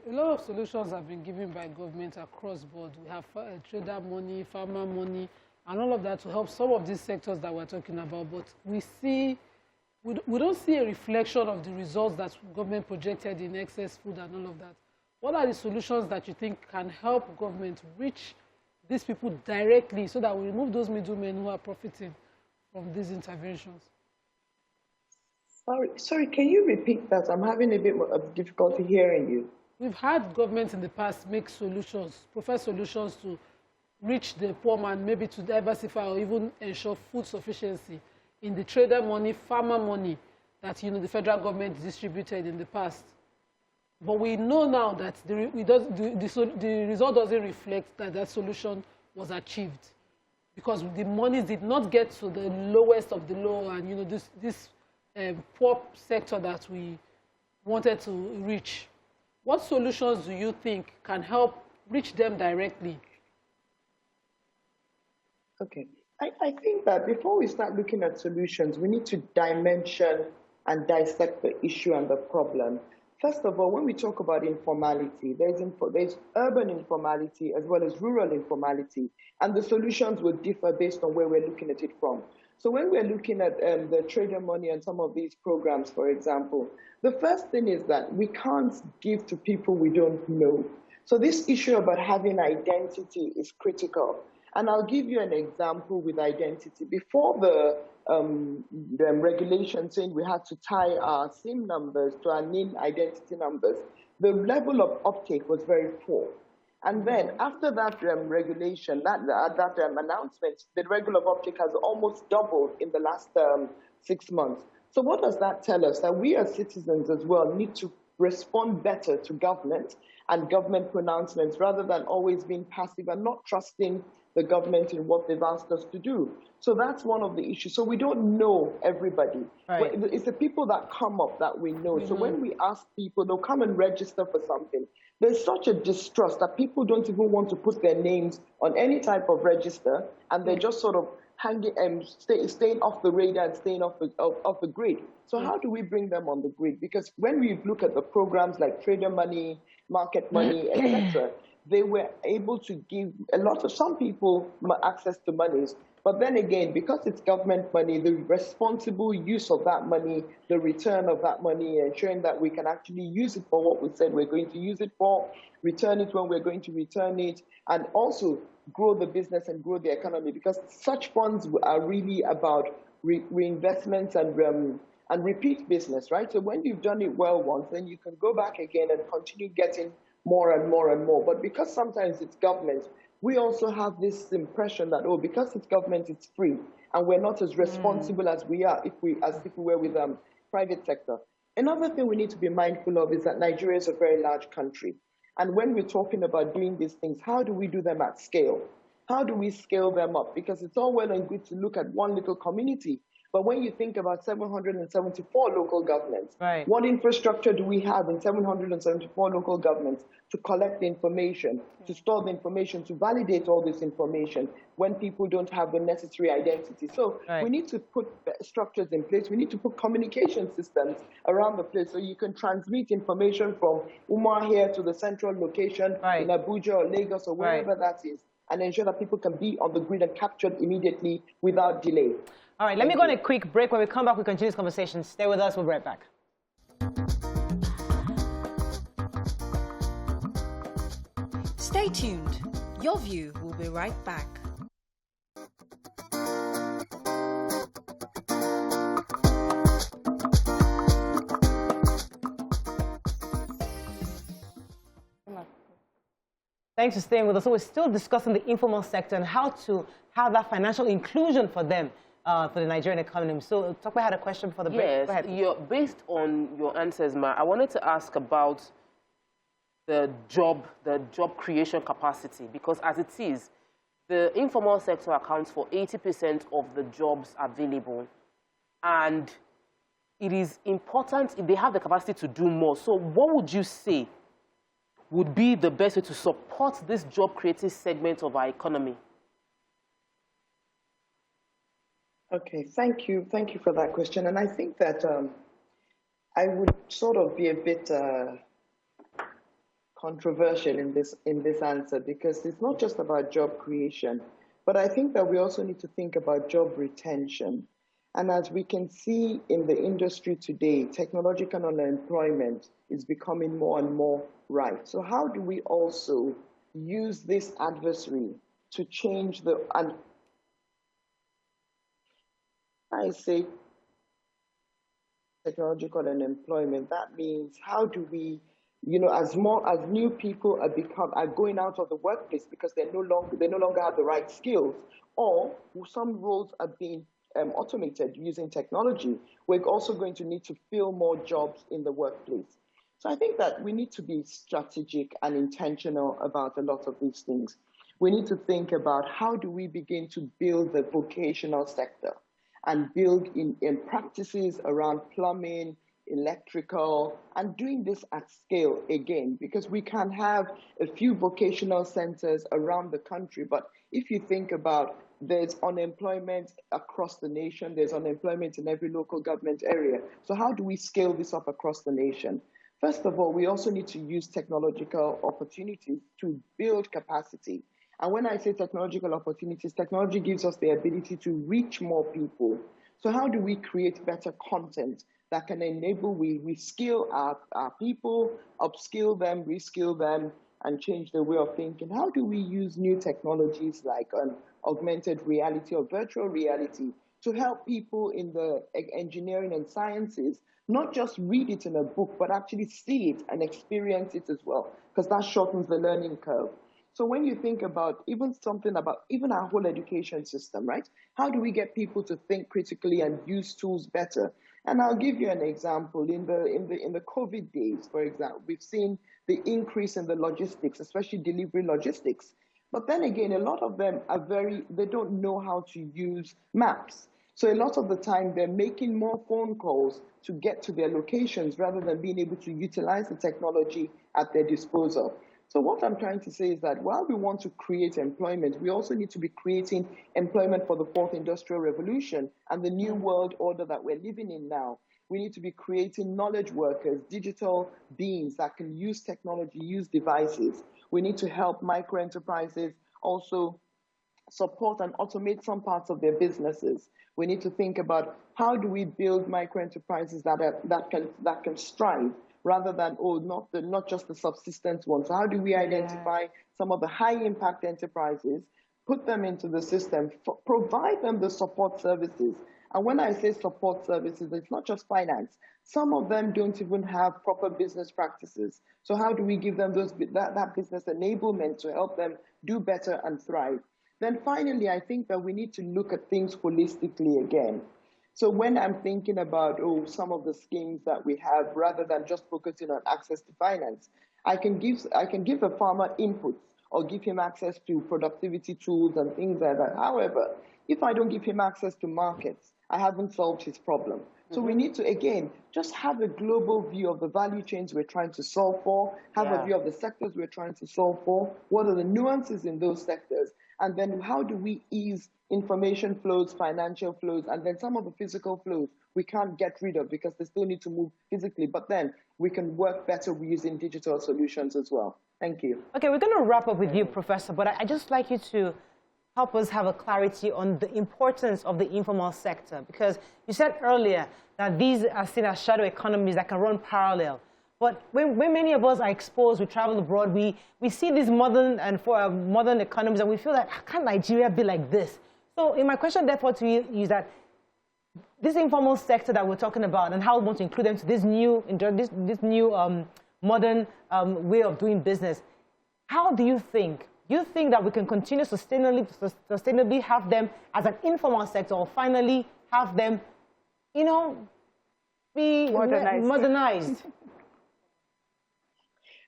a lot of solutions have been given by government across board. We have trader money, farmer money, and all of that to help some of these sectors that we're talking about. But we don't see a reflection of the results that government projected in excess food and all of that. What are the solutions that you think can help government reach these people directly so that we remove those middlemen who are profiting from these interventions? Sorry, can you repeat that? I'm having a bit of difficulty hearing you. We've had governments in the past make solutions, profess solutions to reach the poor man, maybe to diversify or even ensure food sufficiency in the trader money, farmer money that the federal government distributed in the past. But we know now that the result doesn't reflect that that solution was achieved, because the monies did not get to the lowest of the low, and this poor sector that we wanted to reach. What solutions do you think can help reach them directly? Okay. I think that before we start looking at solutions, we need to dimension and dissect the issue and the problem. First of all, when we talk about informality, there's urban informality as well as rural informality, and the solutions will differ based on where we're looking at it from. So when we're looking at the trader money and some of these programs, for example, the first thing is that we can't give to people we don't know. So this issue about having identity is critical. And I'll give you an example with identity. Before the regulation saying we had to tie our SIM numbers to our name identity numbers, the level of uptake was very poor. And then after that regulation, that announcement, the level of uptake has almost doubled in the last 6 months. So what does that tell us? That we as citizens as well need to respond better to government and government pronouncements rather than always being passive and not trusting the government in what they've asked us to do. So that's one of the issues. So we don't know everybody. Right. It's the people that come up that we know. So when we ask people, they'll come and register for something. There's such a distrust that people don't even want to put their names on any type of register, and they're just sort of hanging and staying off the radar and staying off the grid. So how do we bring them on the grid? Because when we look at the programs like trader money, market money, etc., they were able to give some people access to monies. But then again, because it's government money, the responsible use of that money, the return of that money, ensuring that we can actually use it for what we said we're going to use it for, return it when we're going to return it, and also grow the business and grow the economy, because such funds are really about reinvestments and repeat business, right? So when you've done it well once, then you can go back again and continue getting more and more and more. But because sometimes it's government, we also have this impression that, because it's government, it's free, and we're not as responsible as we are if we were with private sector. Another thing we need to be mindful of is that Nigeria is a very large country. And when we're talking about doing these things, how do we do them at scale? How do we scale them up? Because it's all well and good to look at one little community, but when you think about 774 local governments, right, what infrastructure do we have in 774 local governments to collect the information, to store the information, to validate all this information when people don't have the necessary identity? So we need to put structures in place. We need to put communication systems around the place so you can transmit information from Umar here to the central location in Abuja or Lagos or wherever that is, and ensure that people can be on the grid and captured immediately without delay. All right, let me go on a quick break. When we come back, we continue this conversation. Stay with us. We'll be right back. Stay tuned. Your View will be right back. Thanks for staying with us. So we're still discussing the informal sector and how to have that financial inclusion for them, for the Nigerian economy. So Tokwe had a question for the break. Yes, Go ahead. Based on your answers, Ma, I wanted to ask about the job creation capacity, because as it is, the informal sector accounts for 80% of the jobs available. And it is important if they have the capacity to do more. So what would you say would be the best way to support this job-creating segment of our economy? Okay, thank you. Thank you for that question. And I think that I would sort of be a bit controversial in this answer, because it's not just about job creation, but I think that we also need to think about job retention. And as we can see in the industry today, technological unemployment is becoming more and more rife. So how do we also use this adversary to change the, and I say technological unemployment, that means how do we, as new people are going out of the workplace because they no longer have the right skills, or some roles are being automated using technology, we're also going to need to fill more jobs in the workplace. So I think that we need to be strategic and intentional about a lot of these things. We need to think about how do we begin to build the vocational sector and build in practices around plumbing, electrical, and doing this at scale again, because we can have a few vocational centers around the country, but if you think about there's unemployment across the nation, there's unemployment in every local government area. So how do we scale this up across the nation? First of all, we also need to use technological opportunities to build capacity. And when I say technological opportunities, technology gives us the ability to reach more people. So how do we create better content that can enable we skill our people, upskill them, reskill them, and change their way of thinking? How do we use new technologies like augmented reality or virtual reality to help people in the engineering and sciences not just read it in a book, but actually see it and experience it as well, because that shortens the learning curve. So when you think about even our whole education system, right? How do we get people to think critically and use tools better? And I'll give you an example. In the COVID days, for example, we've seen the increase in the logistics, especially delivery logistics. But then again, a lot of them they don't know how to use maps. So a lot of the time they're making more phone calls to get to their locations rather than being able to utilize the technology at their disposal. So what I'm trying to say is that while we want to create employment, we also need to be creating employment for the fourth industrial revolution and the new world order that we're living in now. We need to be creating knowledge workers, digital beings that can use technology, use devices. We need to help micro-enterprises also support and automate some parts of their businesses. We need to think about how do we build micro-enterprises that can strive, rather than, not just the subsistence ones. So how do we identify some of the high-impact enterprises, put them into the system, provide them the support services? And when I say support services, it's not just finance. Some of them don't even have proper business practices. So how do we give them that business enablement to help them do better and thrive? Then finally, I think that we need to look at things holistically again. So when I'm thinking about, some of the schemes that we have, rather than just focusing on access to finance, I can give the farmer inputs or give him access to productivity tools and things like that. However, if I don't give him access to markets, I haven't solved his problem. So we need to, again, just have a global view of the value chains we're trying to solve for, have a view of the sectors we're trying to solve for, what are the nuances in those sectors, and then how do we ease information flows, financial flows, and then some of the physical flows we can't get rid of because they still need to move physically, but then we can work better using digital solutions as well. Thank you. Okay, we're going to wrap up with you, Professor, but I'd just like you to help us have a clarity on the importance of the informal sector, because you said earlier that these are seen as shadow economies that can run parallel. But when many of us are exposed, we travel abroad, we see these modern economies, and we feel that, how can Nigeria be like this? So my question, therefore, to you is that this informal sector that we're talking about and how we want to include them to this new modern way of doing business, how do you think? Do you think that we can continue sustainably have them as an informal sector, or finally have them, you know, be modernized?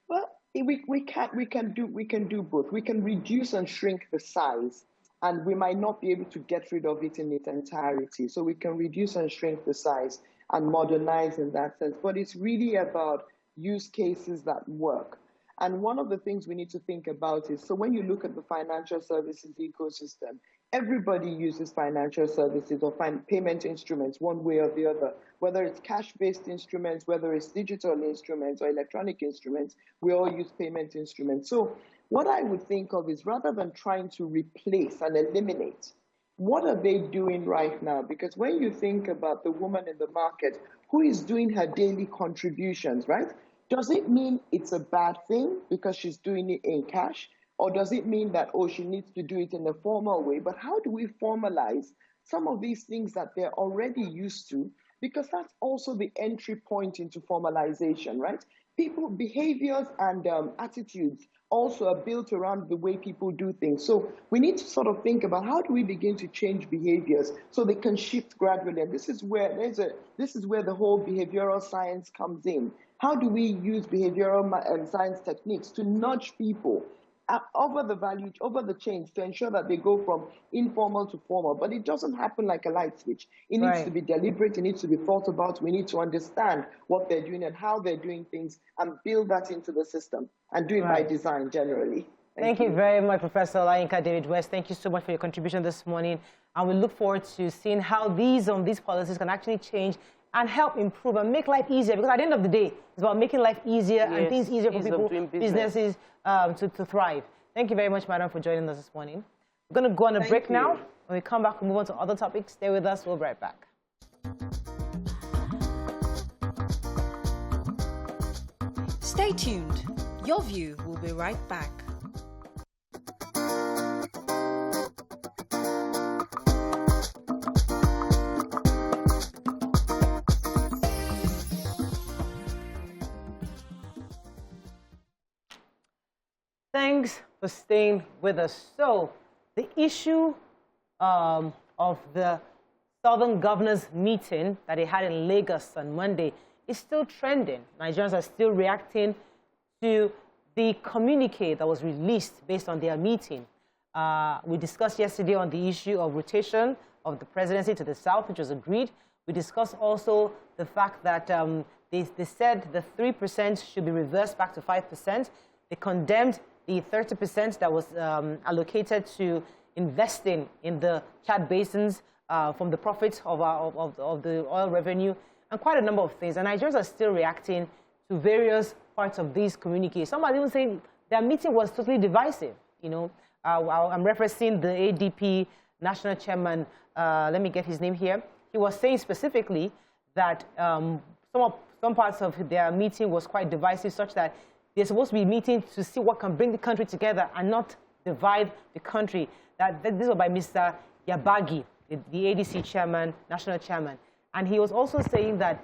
Well, we can do both. We can reduce and shrink the size, and we might not be able to get rid of it in its entirety. So we can reduce and shrink the size and modernize in that sense. But it's really about use cases that work. And one of the things we need to think about is, so when you look at the financial services ecosystem, everybody uses financial services or payment instruments one way or the other, whether it's cash-based instruments, whether it's digital instruments or electronic instruments, we all use payment instruments. So what I would think of is, rather than trying to replace and eliminate, what are they doing right now? Because when you think about the woman in the market who is doing her daily contributions, right? Does it mean it's a bad thing because she's doing it in cash? Or does it mean that, oh, she needs to do it in a formal way? But how do we formalize some of these things that they're already used to? Because that's also the entry point into formalization, right? People, behaviors and attitudes also are built around the way people do things. So we need to sort of think about, how do we begin to change behaviors so they can shift gradually? And this is where the whole behavioral science comes in. How do we use behavioral science techniques to nudge people over the chains to ensure that they go from informal to formal? But it doesn't happen like a light switch. It needs to be deliberate. It needs to be thought about. We need to understand what they're doing and how they're doing things and build that into the system and do it by design generally. Thank you very much, Professor Olayinka David West. Thank you so much for your contribution this morning. And we look forward to seeing how these policies can actually change and help improve and make life easier. Because at the end of the day, it's about making life easier and things easier for people, businesses to thrive. Thank you very much, madam, for joining us this morning. We're going to go on a break now. When we come back, we'll move on to other topics. Stay with us. We'll be right back. Stay tuned. Your View will be right back. Thanks for staying with us. So, the issue of the Southern Governors meeting that they had in Lagos on Monday is still trending. Nigerians are still reacting to the communique that was released based on their meeting. We discussed yesterday on the issue of rotation of the presidency to the South, which was agreed. We discussed also the fact that they said the 3% should be reversed back to 5%. They condemned the 30% that was allocated to investing in the Chad basins from the profits of the oil revenue, and quite a number of things. And Nigerians are still reacting to various parts of these communiques. Some are even saying their meeting was totally divisive. You know, I'm referencing the ADP national chairman. Let me get his name here. He was saying specifically that some parts of their meeting was quite divisive, such that they're supposed to be meeting to see what can bring the country together and not divide the country. This was by Mr. Yabagi, the ADC chairman, national chairman. And he was also saying that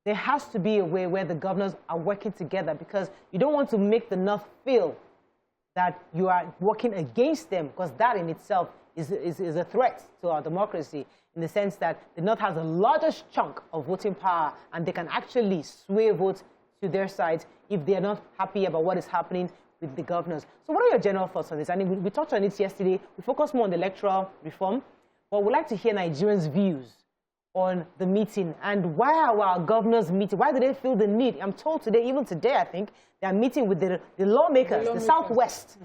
there has to be a way where the governors are working together, because you don't want to make the North feel that you are working against them, because that in itself is a threat to our democracy, in the sense that the North has the largest chunk of voting power and they can actually sway votes to their side if they are not happy about what is happening with the governors. So what are your general thoughts on this? I mean, we touched on it yesterday. We focused more on the electoral reform, but we'd like to hear Nigerians' views on the meeting and why are our governors meeting? Why do they feel the need? I'm told today, even today, I think, they are meeting with the lawmakers, the Southwest,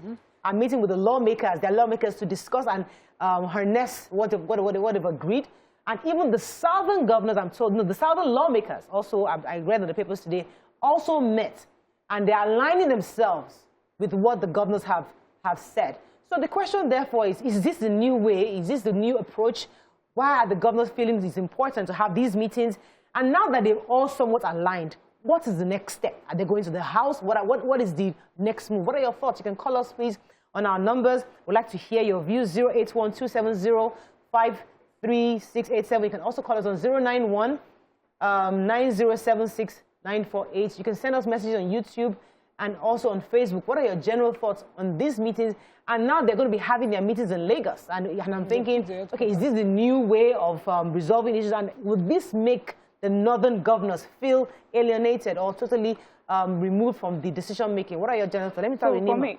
are meeting with the lawmakers, their lawmakers, to discuss and harness what they've agreed. And even the Southern governors, I'm told, no, the Southern lawmakers, also, I read in the papers today, also met, and they're aligning themselves with what the governors have said. So the question, therefore, is this the new way? Is this the new approach? Why are the governors feeling it's important to have these meetings? And now that they've all somewhat aligned, what is the next step? Are they going to the House? What is the next move? What are your thoughts? You can call us, please, on our numbers. We'd like to hear your views, 081-270-53687. You can also call us on 091-9076-948. You can send us messages on YouTube and also on Facebook. What are your general thoughts on these meetings? And now they're going to be having their meetings in Lagos. And I'm thinking, okay, is this the new way of resolving issues? And would this make the northern governors feel alienated or totally removed from the decision-making? What are your general thoughts? Let me start with Nima.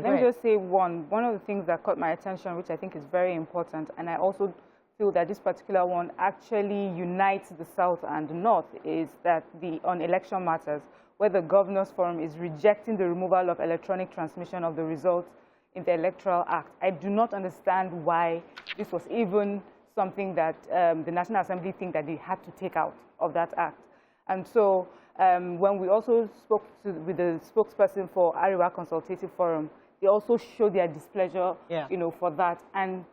Let me just say one of the things that caught my attention, which I think is very important, and I also feel that this particular one actually unites the South and the North, is that on election matters, where the Governors Forum is rejecting the removal of electronic transmission of the results in the Electoral Act. I do not understand why this was even something that the National Assembly think that they had to take out of that act. And so when we also spoke with the spokesperson for Ariwa Consultative Forum, they also showed their displeasure, for that. And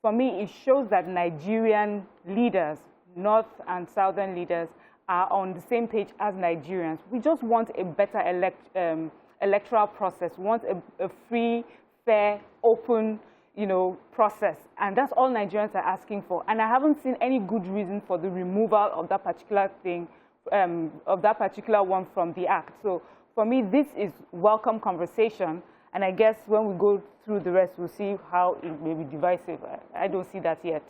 for me, it shows that Nigerian leaders, North and Southern leaders, are on the same page as Nigerians. We just want a better electoral process. We want a free, fair, open, process. And that's all Nigerians are asking for. And I haven't seen any good reason for the removal of that particular thing, of that particular one from the act. So for me, this is welcome conversation. And I guess when we go through the rest, we'll see how it may be divisive. I don't see that yet.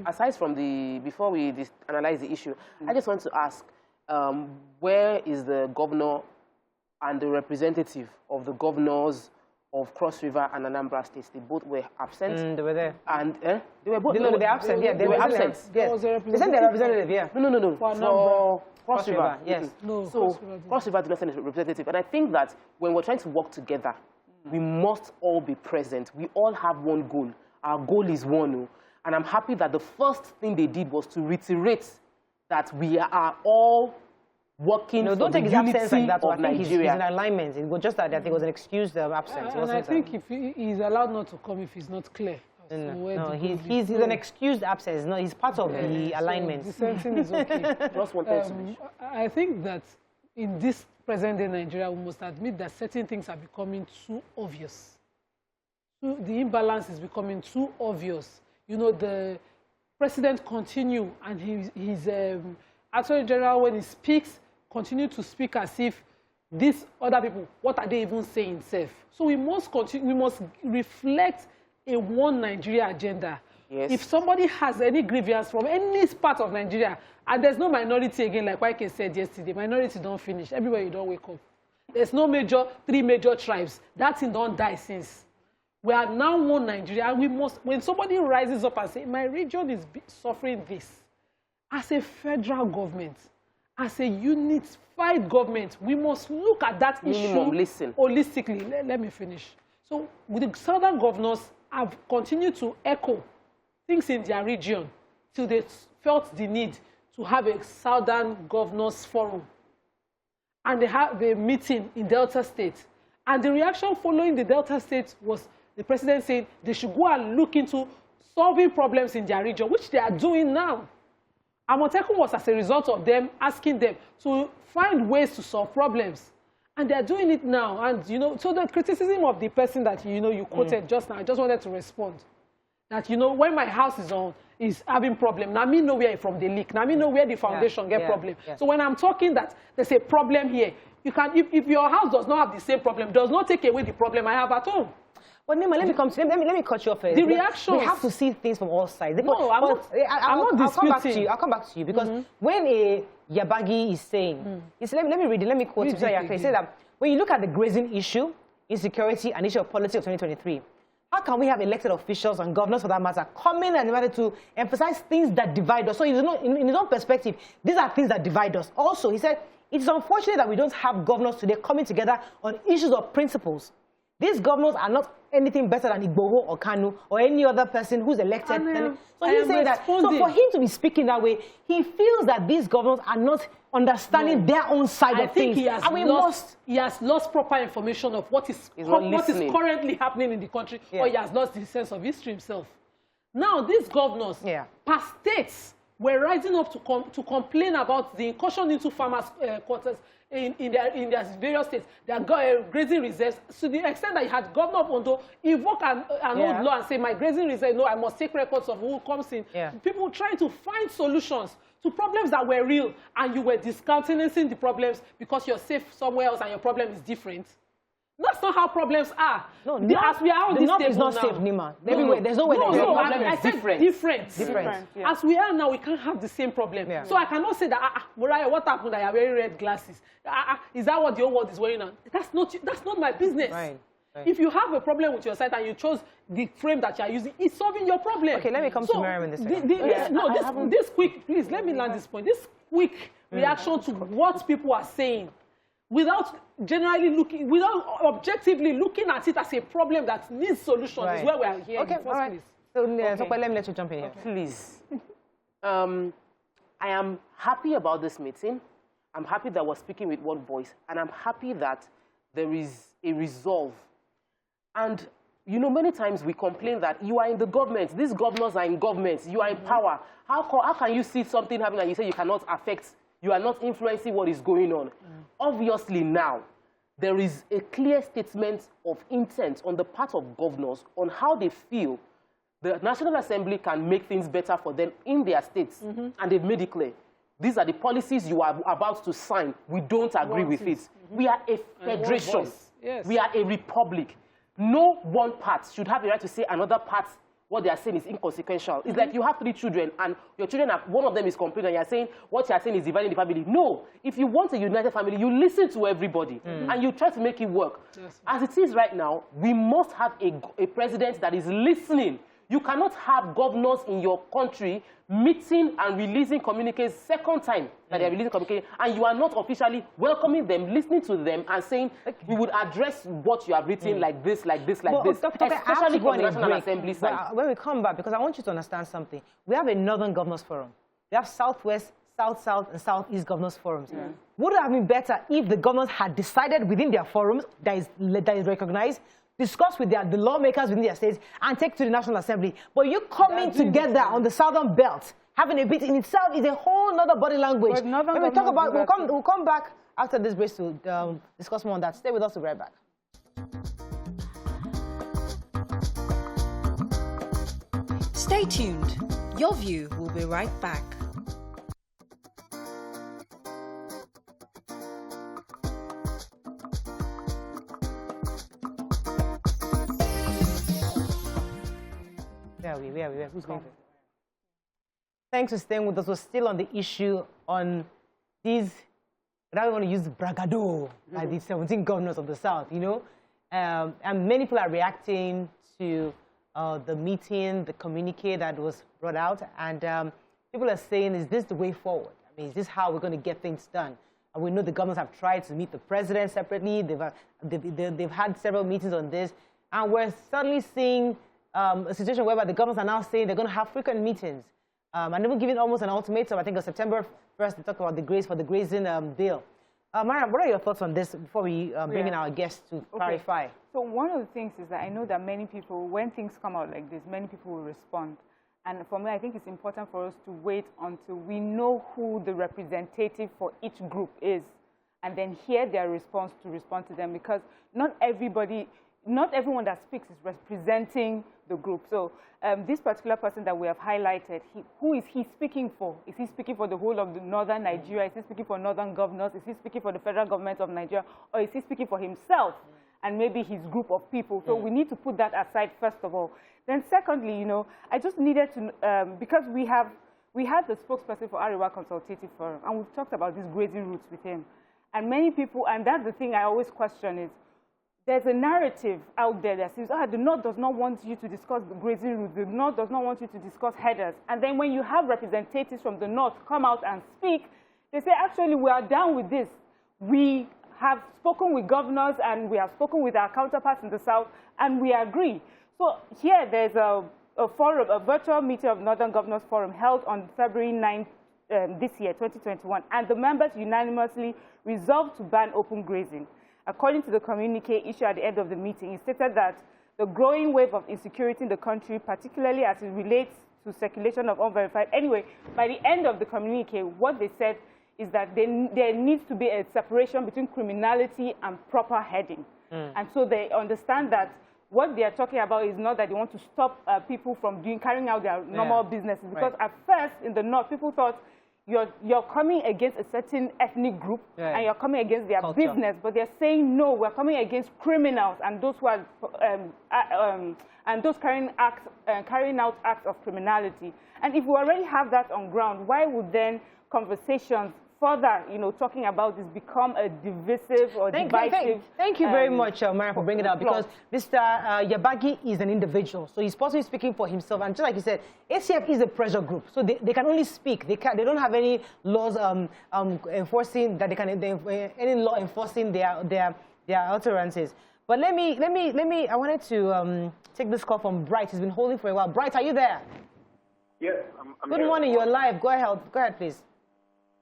Aside from before we analyze the issue, I just want to ask, where is the governor and the representative of the governors of Cross River and Anambra States? They both were absent. They were there. And they were both. They were absent. Yeah, they were absent. Yes. They sent their representative. Yeah. No. For Cross River. Yes. No. So Cross River did not send a representative, and I think that when we're trying to work together, we must all be present. We all have one goal. Our goal is one. And I'm happy that the first thing they did was to reiterate that we are all working for the unity of Nigeria. He's in alignment. It was just that it was an excused absence. And I think if he's allowed not to come if he's not clear. No, he's an excused absence. No, he's part of the alignment. The sensing is okay. I think that in this present-day Nigeria, we must admit that certain things are becoming too obvious. The imbalance is becoming too obvious. The president continue, and his Attorney General, when he speaks, continue to speak as if these other people, what are they even saying, self? So we must continue. We must reflect a one Nigeria agenda. Yes. If somebody has any grievance from any part of Nigeria, and there's no minority again, like Waike said yesterday, minority don't finish. Everywhere you don't wake up. There's no three major tribes. That thing don't die since. We are now one Nigeria. We must, when somebody rises up and says, my region is suffering this, as a federal government, as a unified government, we must look at that issue holistically. Let me finish. So with the southern governors have continued to echo things in their region till they felt the need to have a southern governors forum. And they have a meeting in Delta State. And the reaction following the Delta State was the president saying they should go and look into solving problems in their region, which they are doing now. Amotekun was as a result of them asking them to find ways to solve problems. And they're doing it now. And, so the criticism of the person that, you quoted just now, I just wanted to respond. That, when my house is having problem, now me know where from the leak. Now me know where the foundation get problem. Yeah. So when I'm talking that there's a problem here, you can, if your house does not have the same problem, does not take away the problem I have at home. Well, Nima, let me cut you off. The reaction. We have to see things from all sides. No, I'm not disputing. I'll come back to you because when a Yabagi is saying, let me read it. Let me quote it. He said that when you look at the grazing issue, insecurity, and issue of politics of 2023, how can we have elected officials and governors for that matter coming and wanted to emphasize things that divide us? So in his own perspective, these are things that divide us. Also, he said, it's unfortunate that we don't have governors today coming together on issues of principles. These governors are not anything better than Igboho or Kanu or any other person who's elected. So he's saying that. So for him to be speaking that way, he feels that these governors are not understanding their own side of things. He has lost proper information of what is currently happening in the country, or he has lost the sense of history himself. Now, these governors, per states, were rising up to complain about the incursion into farmers' quarters in their various states. They are grazing reserves to the extent that you had Governor of Ondo invoke an old law and say, my grazing reserve, no, I must take records of who comes in. Yeah. People trying to find solutions to problems that were real, and you were discountenancing the problems because you're safe somewhere else and your problem is different. That's not how problems are. No, as we are on this table is not now, safe, Nima. There's no way I said different. Yeah. As we are now, we can't have the same problem. Yeah. So I cannot say that, Mariah, what happened? I are wearing red glasses. Is that what the whole world is wearing now? That's not my business. Right. Right. If you have a problem with your site and you chose the frame that you are using, it's solving your problem. Okay, let me come to Miriam in this second. This quick, please, let me land this point. This quick reaction to what people are saying, without objectively looking at it as a problem that needs solution, is where we are here. Okay, all right. So, let me let you jump in here. Please. I am happy about this meeting. I'm happy that we're speaking with one voice, and I'm happy that there is a resolve. And, you know, many times we complain that you are in the government, these governors are in government, you are in power. How can you see something happening and you say you cannot affect, you are not influencing what is going on? Obviously now, there is a clear statement of intent on the part of governors on how they feel the National Assembly can make things better for them in their states. And they've made it clear. These are the policies you are about to sign. We don't agree with it. We are a federation. Yes. We are a republic. No one part should have the right to say another part, what they are saying is inconsequential. It's like you have 3 children, and your children, one of them is complaining, and you're saying what you're saying is dividing the family. No. If you want a united family, you listen to everybody, and you try to make it work. Yes. As it is right now, we must have a president that is listening. You cannot have governors in your country meeting and releasing communiques second time that they're releasing communiques, and you are not officially welcoming them, listening to them, and saying, we would address what you have written like this, like this, like this, especially from the National Assembly side. When we come back, because I want you to understand something. We have a Northern Governors Forum. We have Southwest, South-South, and Southeast Governors Forums. Would it have been better if the governors had decided within their forums that is recognized, discuss with the lawmakers within their states, and take to the National Assembly? But you coming together on the Southern Belt, having a bit in itself is a whole other body language. When we talk about, we'll come back after this break to discuss more on that. Stay with us, we'll be right back. Stay tuned. Your View will be right back. Where? Who's going first? Thanks for staying with us. We're still on the issue on these, I don't want to use bragado, like the 17 governors of the South, you know? And many people are reacting to the meeting, the communique that was brought out. And people are saying, is this the way forward? I mean, is this how we're going to get things done? And we know the governors have tried to meet the president separately. They've had several meetings on this. And we're suddenly seeing a situation whereby the governors are now saying they're going to have frequent meetings. And even giving almost an ultimatum. I think on September 1st, they talk about the grazing bill. Mariam, what are your thoughts on this before we bring in our guests to clarify? So one of the things is that I know that many people, when things come out like this, many people will respond. And for me, I think it's important for us to wait until we know who the representative for each group is, and then hear their response to respond to them, because not everyone that speaks is representing the group. So this particular person that we have highlighted, who is he speaking for? Is he speaking for the whole of the northern Nigeria? Is he speaking for northern governors? Is he speaking for the federal government of Nigeria? Or is he speaking for himself and maybe his group of people? So we need to put that aside, first of all. Then secondly, you know, I just needed to, because we had the spokesperson for Arewa Consultative Forum, and we've talked about these grazing routes with him. And many people, and that's the thing I always question is, there's a narrative out there that says, the North does not want you to discuss the grazing routes, the North does not want you to discuss headers. And then when you have representatives from the North come out and speak, they say, actually, we are down with this. We have spoken with governors and we have spoken with our counterparts in the South, and we agree. So here there's a forum, a virtual meeting of Northern Governors Forum held on February 9th this year, 2021, and the members unanimously resolved to ban open grazing. According to the communique issued at the end of the meeting, it stated that the growing wave of insecurity in the country, particularly as it relates to circulation of unverified. Anyway, by the end of the communique, what they said is that there needs to be a separation between criminality and proper heading. And so they understand that what they are talking about is not that they want to stop people from carrying out their normal businesses. Because at first, in the North, people thought you're coming against a certain ethnic group and you're coming against their business. But they're saying, no, we're coming against criminals and those who are and those carrying out acts of criminality. And if we already have that on ground, why would then conversations further, talking about this become a divisive or divisive? Thank you very much, Mara, for bringing it up, because Mr. Yabagi is an individual, so he's possibly speaking for himself. And just like you said, ACF is a pressure group, so they can only speak. They don't have any laws enforcing that any law enforcing their utterances. But let me. I wanted to take this call from Bright. He's been holding for a while. Bright, are you there? Yes, I'm Good morning. You're live. Go ahead, please.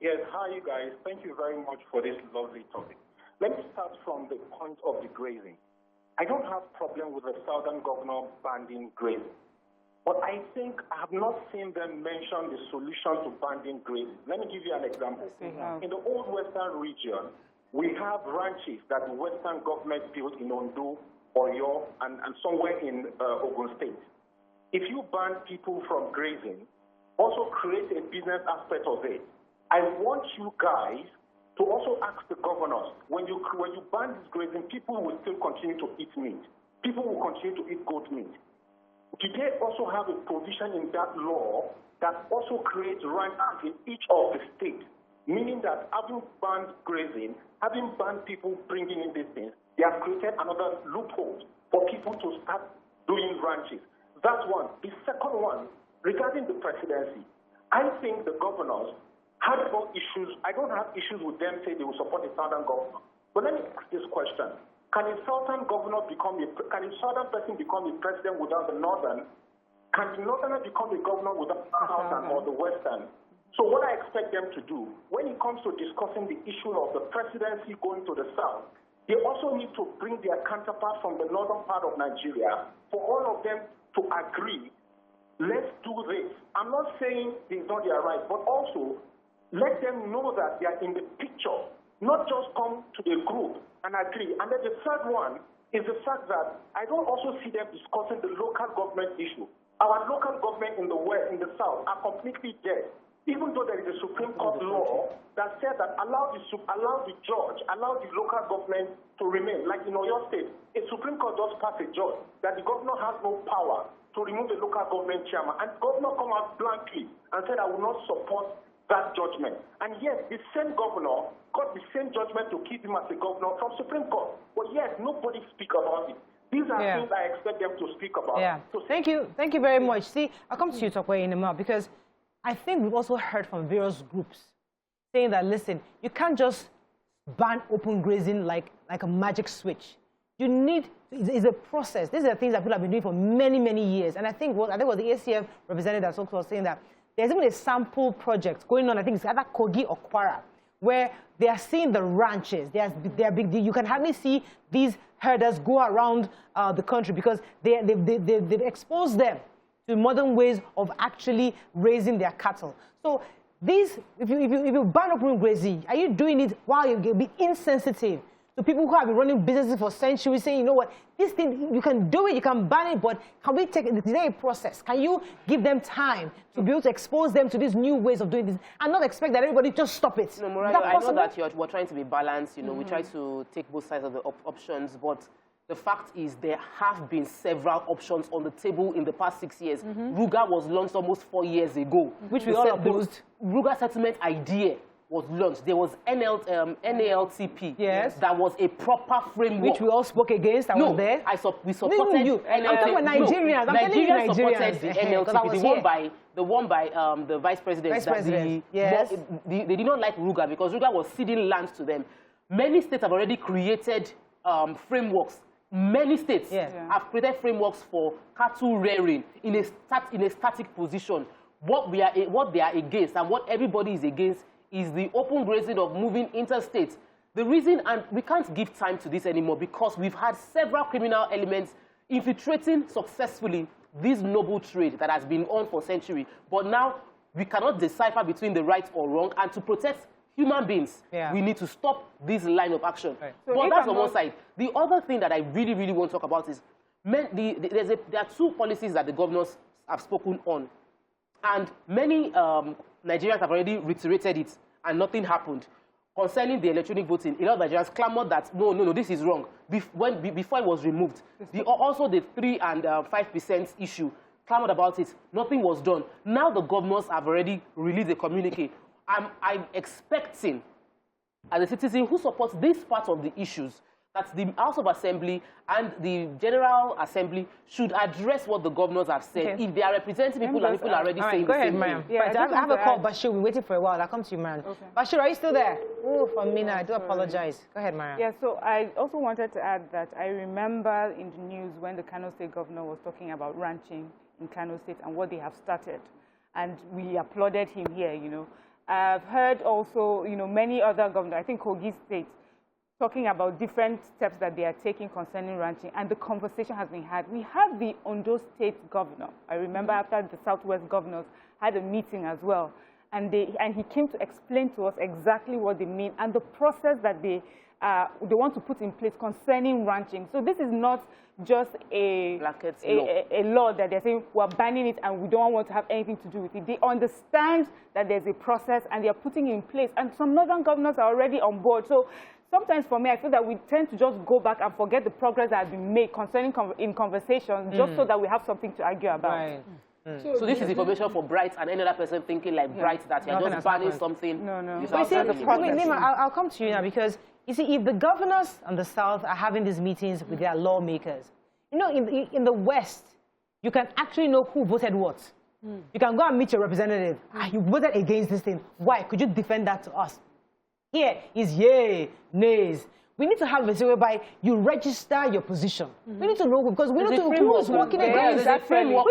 Yes, hi, you guys. Thank you very much for this lovely topic. Let me start from the point of the grazing. I don't have problem with the Southern governor banning grazing, but I think I have not seen them mention the solution to banning grazing. Let me give you an example. In the Old Western region, we have ranches that the Western government built in Ondo, Oyo, and somewhere in Ogun State. If you ban people from grazing, also create a business aspect of it. I want you guys to also ask the governors, when you ban this grazing, people will still continue to eat meat. People will continue to eat goat meat. Did they also have a provision in that law that also creates ranches in each of the states? Meaning that having banned grazing, having banned people bringing in these things, they have created another loophole for people to start doing ranches. That's one. The second one, regarding the presidency, I think the governors had no issues. I don't have issues with them saying they will support the Southern governor. But let me ask this question. Can a Southern governor can a Southern person become a president without the Northern? Can the Northerner become a governor without the Southern or the Western? So what I expect them to do, when it comes to discussing the issue of the presidency going to the South, they also need to bring their counterparts from the northern part of Nigeria for all of them to agree, let's do this. I'm not saying it's not their right, but also let them know that they are in the picture, not just come to the group and agree. And then the third one is the fact that I don't also see them discussing the local government issue. Our local government in the West, in the South, are completely dead. Even though there is a Supreme Court law that said that allow the judge, allow the local government to remain. Like in Oyo State, a Supreme Court does pass a judge that the governor has no power to remove the local government chairman. And the governor come out blankly and said, I will not support that judgment. And yet, the same governor got the same judgment to keep him as a governor from Supreme Court. But yet, nobody speak about it. These are things I expect them to speak about. So thank you very much. See, I'll come to you, Tokwe, in a moment, because I think we've also heard from various groups saying that, listen, you can't just ban open grazing like a magic switch. You need, it's a process. These are things that people have been doing for many, many years. And I think it was the ACF representative that was saying that there's even a sample project going on, I think it's either Kogi or Kwara, where they are seeing the ranches. They are big. You can hardly see these herders go around the country because they've exposed them to modern ways of actually raising their cattle. So these, if you ban open grazing, are you doing it while you're being insensitive to people who have been running businesses for centuries, saying, you know what, this thing, you can do it, you can ban it, but can we take it? Is there a process? Can you give them time to be able to expose them to these new ways of doing this and not expect that everybody just stop it? No, Murayo, I know that we're trying to be balanced. You know, we try to take both sides of the options, but the fact is there have been several options on the table in the past 6 years. Ruga was launched almost 4 years ago. Which we all opposed. The Ruga settlement idea was launched. There was NLTP. Yes. That was a proper framework. Which we all spoke against. We supported you. I'm talking about Nigerians. I'm telling you Nigerians. Supported the NLTP. The one by the vice president. Yes. They did not like Ruga because Ruga was ceding land to them. Many states have already created frameworks. Many states have created frameworks for cattle rearing in a static position. What they are against and what everybody is against is the open grazing of moving interstate. The reason, and we can't give time to this anymore because we've had several criminal elements infiltrating successfully this noble trade that has been on for centuries. But now we cannot decipher between the right or wrong, and to protect human beings, we need to stop this line of action. Right. So but that's on one side. The other thing that I really, really want to talk about is there are two policies that the governors have spoken on. And many Nigerians have already reiterated it, and nothing happened. Concerning the electronic voting, a lot of Nigerians clamored that, no, this is wrong, before it was removed. Also, the 3% and 5% issue, clamored about it. Nothing was done. Now the governors have already released a communique. I'm expecting, as a citizen who supports this part of the issues, that the House of Assembly and the General Assembly should address what the governors have said. If they are representing people and people are already saying the same thing. Yeah, I have a call, Bashir. We're waiting for a while. I'll come to you, man. Okay. Bashir, are you still there? Oh, for Mina, I do apologize. Go ahead, Mariam. Yeah, so I also wanted to add that I remember in the news when the Kano State governor was talking about ranching in Kano State and what they have started. And we applauded him here, you know. I've heard also, you know, many other governors, I think Kogi State, talking about different steps that they are taking concerning ranching, and the conversation has been had. We had the Ondo State governor. I remember after the Southwest governors had a meeting as well, and he came to explain to us exactly what they mean and the process that they want to put in place concerning ranching. So this is not just a law that they're saying we're banning it and we don't want to have anything to do with it. They understand that there's a process and they're putting it in place, and some northern governors are already on board. So sometimes for me, I feel that we tend to just go back and forget the progress that has been made concerning in conversations, just so that we have something to argue about. Right. So this is information for Bright and any other person thinking like Bright that you're just banning something. No. But see, Nima, I'll come to you now, because you see, if the governors on the South are having these meetings with their lawmakers, you know, in the West, you can actually know who voted what. You can go and meet your representative. You voted against this thing. Why? Could you defend that to us? Here is yay, nays. We need to have a system whereby you register your position. We need to know, because we need to know who's working against. There's a framework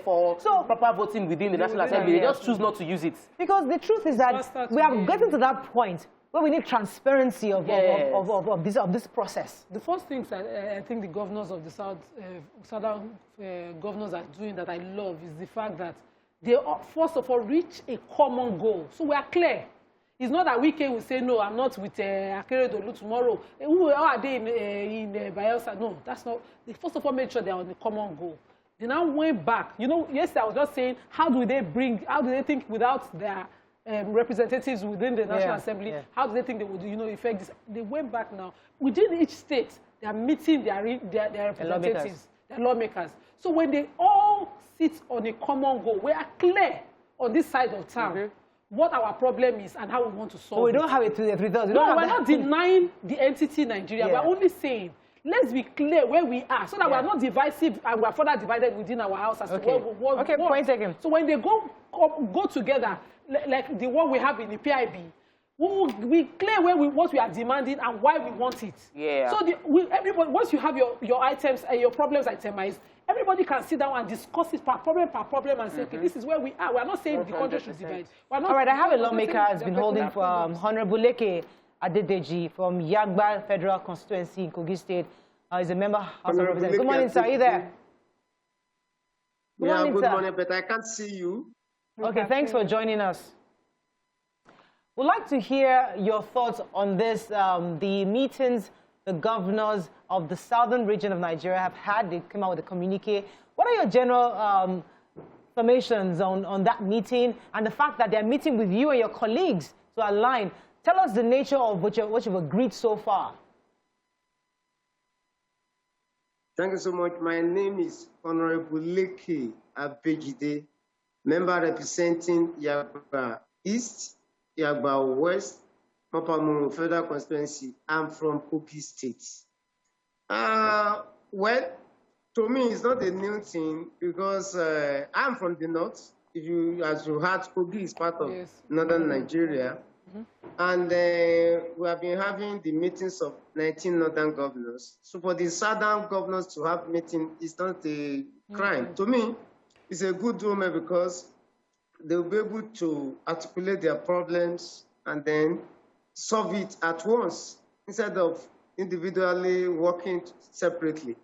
for proper voting within the National Assembly. They just choose not to use it. Because the truth is that we have gotten to that point where we need transparency of this process. The first things I think the governors of the Southern governors are doing that I love is the fact that they, first of all, reach a common goal. So we are clear. It's not that Wike will say, no, I'm not with Akeredolu tomorrow. Who are they in Bayelsa? No, that's not. They first of all made sure they're on the common goal. They now went back. You know, yesterday I was just saying, how do they think without their representatives within the National Assembly, how do they think they would, you know, effect this? They went back now. Within each state, they are meeting their representatives, their lawmakers. So when they all sit on a common goal, we are clear on this side of town. What our problem is and how we want to solve it. We don't have it to every thousand. No, we're not denying the entity Nigeria. We're only saying, let's be clear where we are, so that we're not divisive and we're further divided within our house as to what point taken. So when they go together, like the one we have in the PIB, we clear what we are demanding and why we want it. Yeah. So everybody, once you have your items and your problems itemized, everybody can sit down and discuss it per problem and say, okay, this is where we are. We're not saying the country should divide. All right, I have a lawmaker has been holding for Honorable Leke Adedeji from Yagba Federal Constituency in Kogi State. He's a member of House of Representatives. Good morning, sir. Are you there? Good morning, but I can't see you. Okay, thanks for joining us. We'd like to hear your thoughts on this, the meetings the governors of the southern region of Nigeria have had. They came out with a communique. What are your general summations on that meeting and the fact that they're meeting with you and your colleagues to align? Tell us the nature of what you've agreed so far. Thank you so much. My name is Honorable Leke Abejide, member representing Yagba East, Yagba West, Mapamuru Federal Constituency. I'm from Kogi State. Well, to me, it's not a new thing because I'm from the north. As you heard, Kogi is part of northern Nigeria. And we have been having the meetings of 19 northern governors. So for the southern governors to have meeting is not a crime. To me, it's a good moment because they'll be able to articulate their problems and then solve it at once instead of individually working separately.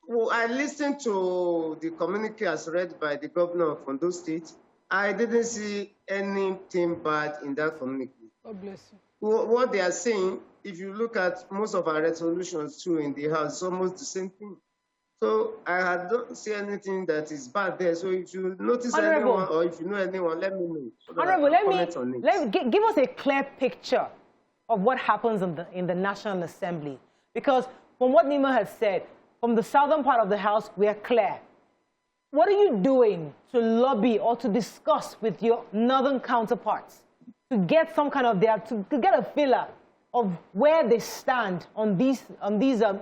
I listened to the communique as read by the governor of Ondo State. I didn't see anything bad in that communique. God bless you. What they are saying, if you look at most of our resolutions too in the House, it's almost the same thing. So I don't see anything that is bad there. So if you notice anyone or if you know anyone, let me know. So Honorable, give us a clear picture of what happens in the National Assembly. Because from what Nima has said, from the southern part of the House, we are clear. What are you doing to lobby or to discuss with your northern counterparts to get some kind of to get a feeler of where they stand on these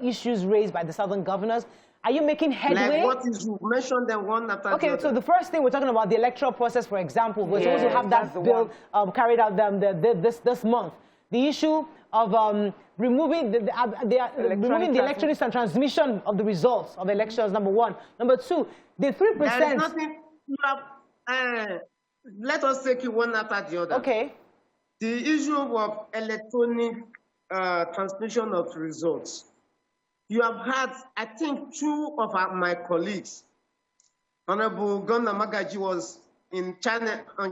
issues raised by the southern governors? Are you making headway? Like what is you mention them one after the other. Okay, so the first thing we're talking about the electoral process, for example. We're supposed to have that bill carried out this month. The issue of removing the electronics and transmission of the results of elections, number one. Number two, the 3%. There is nothing. Let us take it one after the other. Okay. The issue of electronic transmission of results. You have had, I think, two of my colleagues. Honorable Governor Magaji was on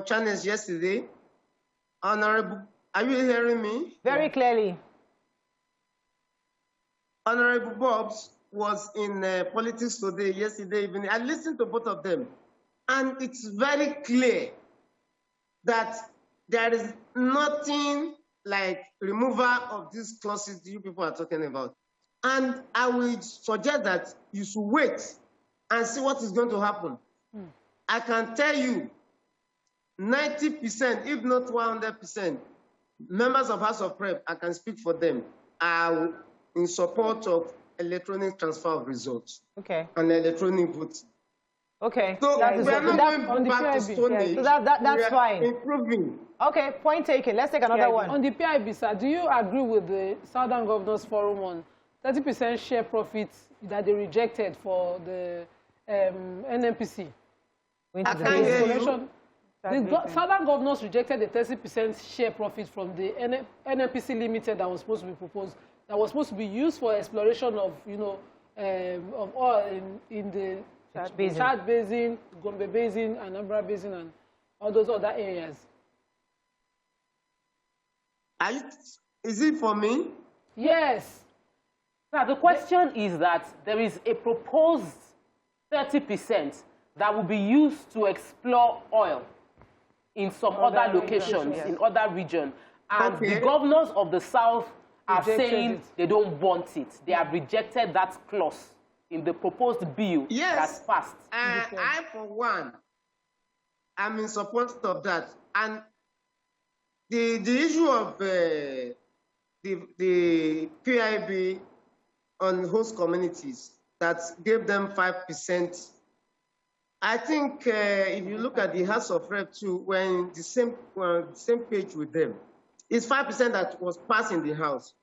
channels yesterday. Honorable, are you hearing me? Very clearly. Honorable Bobs was in Politics Today yesterday evening. I listened to both of them. And it's very clear that there is nothing like removal of these clauses you people are talking about. And I would suggest that you should wait and see what is going to happen. I can tell you 90%, if not 100%, members of House of Rep, I can speak for them, are in support of electronic transfer of results. Okay. And electronic voting. Okay. So we are not going back to Stone Age. So that's fine. Improving. Okay, point taken. Let's take another one. On the PIB, sir, do you agree with the Southern Governors Forum on 30% share profits that they rejected for the NNPC? I can't hear you. The Southern Governors rejected the 30% share profit from the NNPC Limited that was supposed to be proposed, that was supposed to be used for exploration of, of oil in the Chad Basin, Gombe Basin, Anambra Basin, and all those other areas. Is it for me? Yes. Now, the question is that there is a proposed 30% that will be used to explore oil in some other locations, in other regions. And the governors of the South are saying they don't want it. They have rejected that clause in the proposed bill that's passed. I, for one, am in support of that. And the issue of the PIB on host communities that gave them 5%. I think if you look at the House of Rep too, when the same page with them, it's 5% that was passed in the House,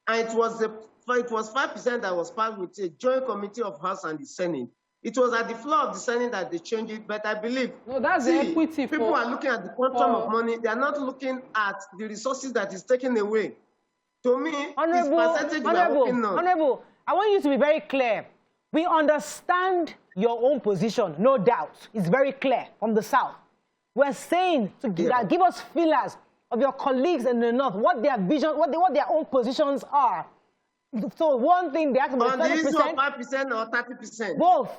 and it was 5% that was passed with a joint committee of House and the Senate. It was at the floor of the Senate that they changed it, but I believe that's the equity. People are looking at the quantum of money. They are not looking at the resources that is taken away. To me, it's percentage we are working on. Honorable, I want you to be very clear. We understand your own position, no doubt. It's very clear from the South. We're saying to give us feelers of your colleagues in the North, what their vision, what their own positions are. So one thing they ask about 30%. On the issue of 5% or 30%? Both.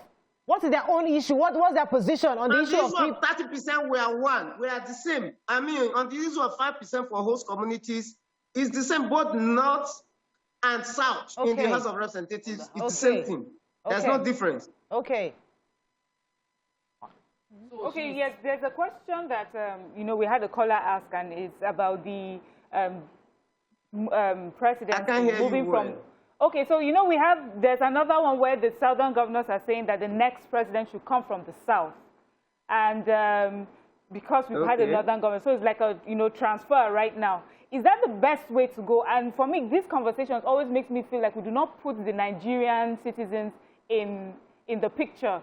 What is their own issue? What's their position on the issue of 30%? We are one. We are the same. I mean, on the issue of 5% for host communities, it's the same, both North and South in the House of Representatives. It's the same thing. There's no difference. Okay. Okay, yes, there's a question that, we had a caller ask, and it's about the presidency moving from... Okay, so, there's another one where the Southern governors are saying that the next president should come from the South. And because we've had a Northern government, so it's like a, transfer right now. Is that the best way to go? And for me, these conversations always makes me feel like we do not put the Nigerian citizens in the picture.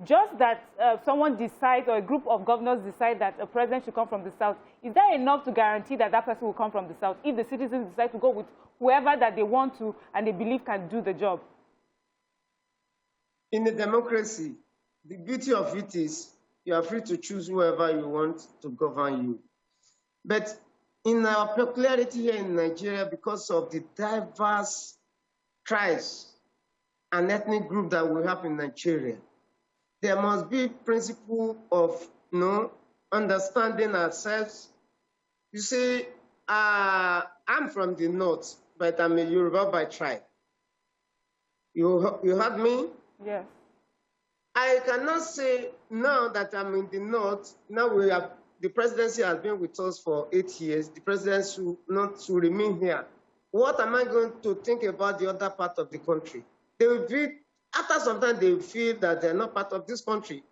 Just that someone decides, or a group of governors decide that a president should come from the South, is that enough to guarantee that that person will come from the South if the citizens decide to go with whoever that they want to and they believe can do the job? in a democracy, the beauty of it is you are free to choose whoever you want to govern you. But in our peculiarity here in Nigeria, because of the diverse tribes and ethnic group that we have in Nigeria, there must be principle of understanding ourselves. You see, I'm from the north, but I'm a Yoruba by tribe. You heard me? Yes. I cannot say now that I'm in the north. Now the presidency has been with us for 8 years. The president should not remain here. What am I going to think about the other part of the country? They will be, after some time, they will feel that they're not part of this country.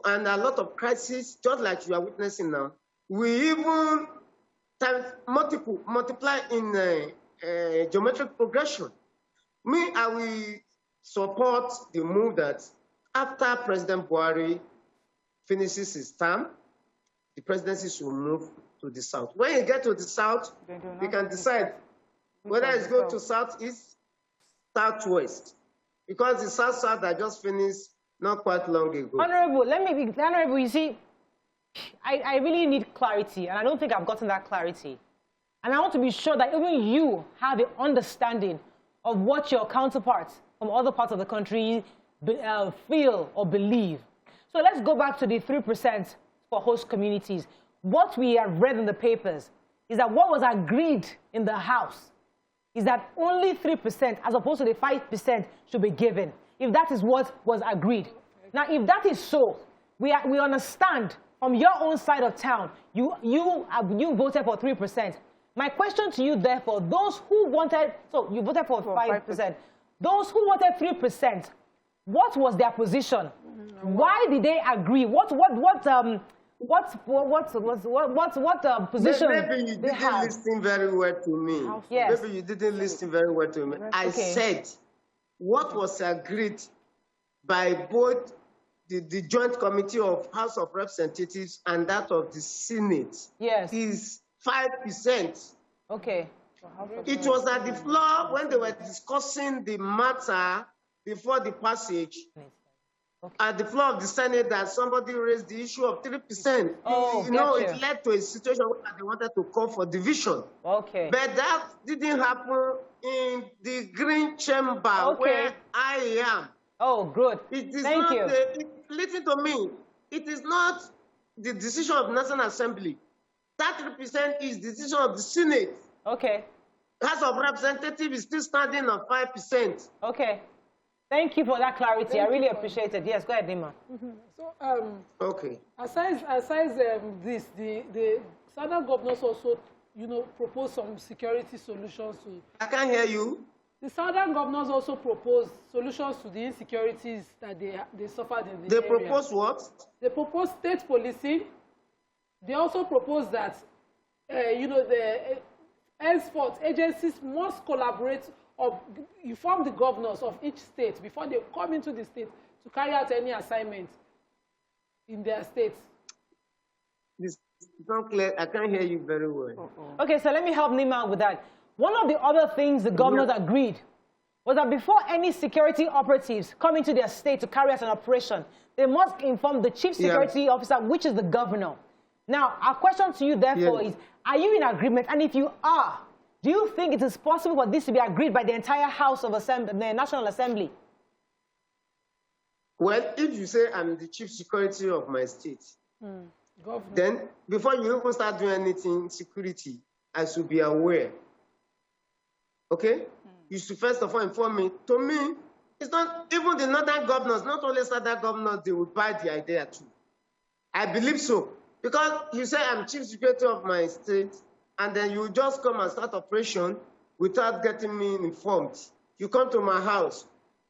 And a lot of crises, just like you are witnessing now, we even multiply in geometric progression. Me, I will support the move that after President Buhari finishes his term, the presidency should move to the south. When you get to the south, we can decide whether it's going to southeast, southwest, because the south that just finished not quite long ago. Honorable, you see, I really need clarity, and I don't think I've gotten that clarity. And I want to be sure that even you have an understanding of what your counterparts from other parts of the country feel or believe. So let's go back to the 3% for host communities. What we have read in the papers is that what was agreed in the House is that only 3%, as opposed to the 5%, should be given, if that is what was agreed. Now, if that is so, we understand from your own side of town, you voted for 3%. My question to you, therefore, those who wanted, so you voted for 5%. Those who wanted 3%, what was their position? Why did they agree? What position? Maybe you didn't listen very well to me. Yes. Maybe you didn't listen very well to me. I said what was agreed by both the Joint Committee of House of Representatives and that of the Senate is 5%. Okay. It was at the floor when they were discussing the matter before the passage. At the floor of the Senate, that somebody raised the issue of 3%. It led to a situation where they wanted to call for division. Okay. But that didn't happen in the Green Chamber where I am. Oh, good. Thank you. Listen to me. It is not the decision of the National Assembly. That 3% is the decision of the Senate. Okay. House of Representatives is still standing on 5%. Okay. Thank you for that clarity. I really appreciate it. Yes, go ahead, Nima. So, aside this, the Southern governors also, propose some security solutions to. I can't hear you. The Southern governors also propose solutions to the insecurities that they suffered in the area. They propose what? They propose state policing. They also propose that, the henceforth agencies must collaborate or inform the governors of each state before they come into the state to carry out any assignment in their states. This is not clear. I can't hear you very well. Okay, so let me help Nima with that. One of the other things the governors agreed was that before any security operatives come into their state to carry out an operation, they must inform the chief security officer, which is the governor. Now, our question to you, therefore, is, are you in agreement? And if you are, do you think it is possible for this to be agreed by the entire House of Assembly, the National Assembly? Well, if you say I'm the chief security of my state, then before you even start doing anything security, I should be aware. Okay? You should first of all inform me. To me, it's not even the northern governors, not only southern governors, they would buy the idea too. I believe so. Because you say I'm chief security of my state, and then you just come and start operation without getting me informed. You come to my house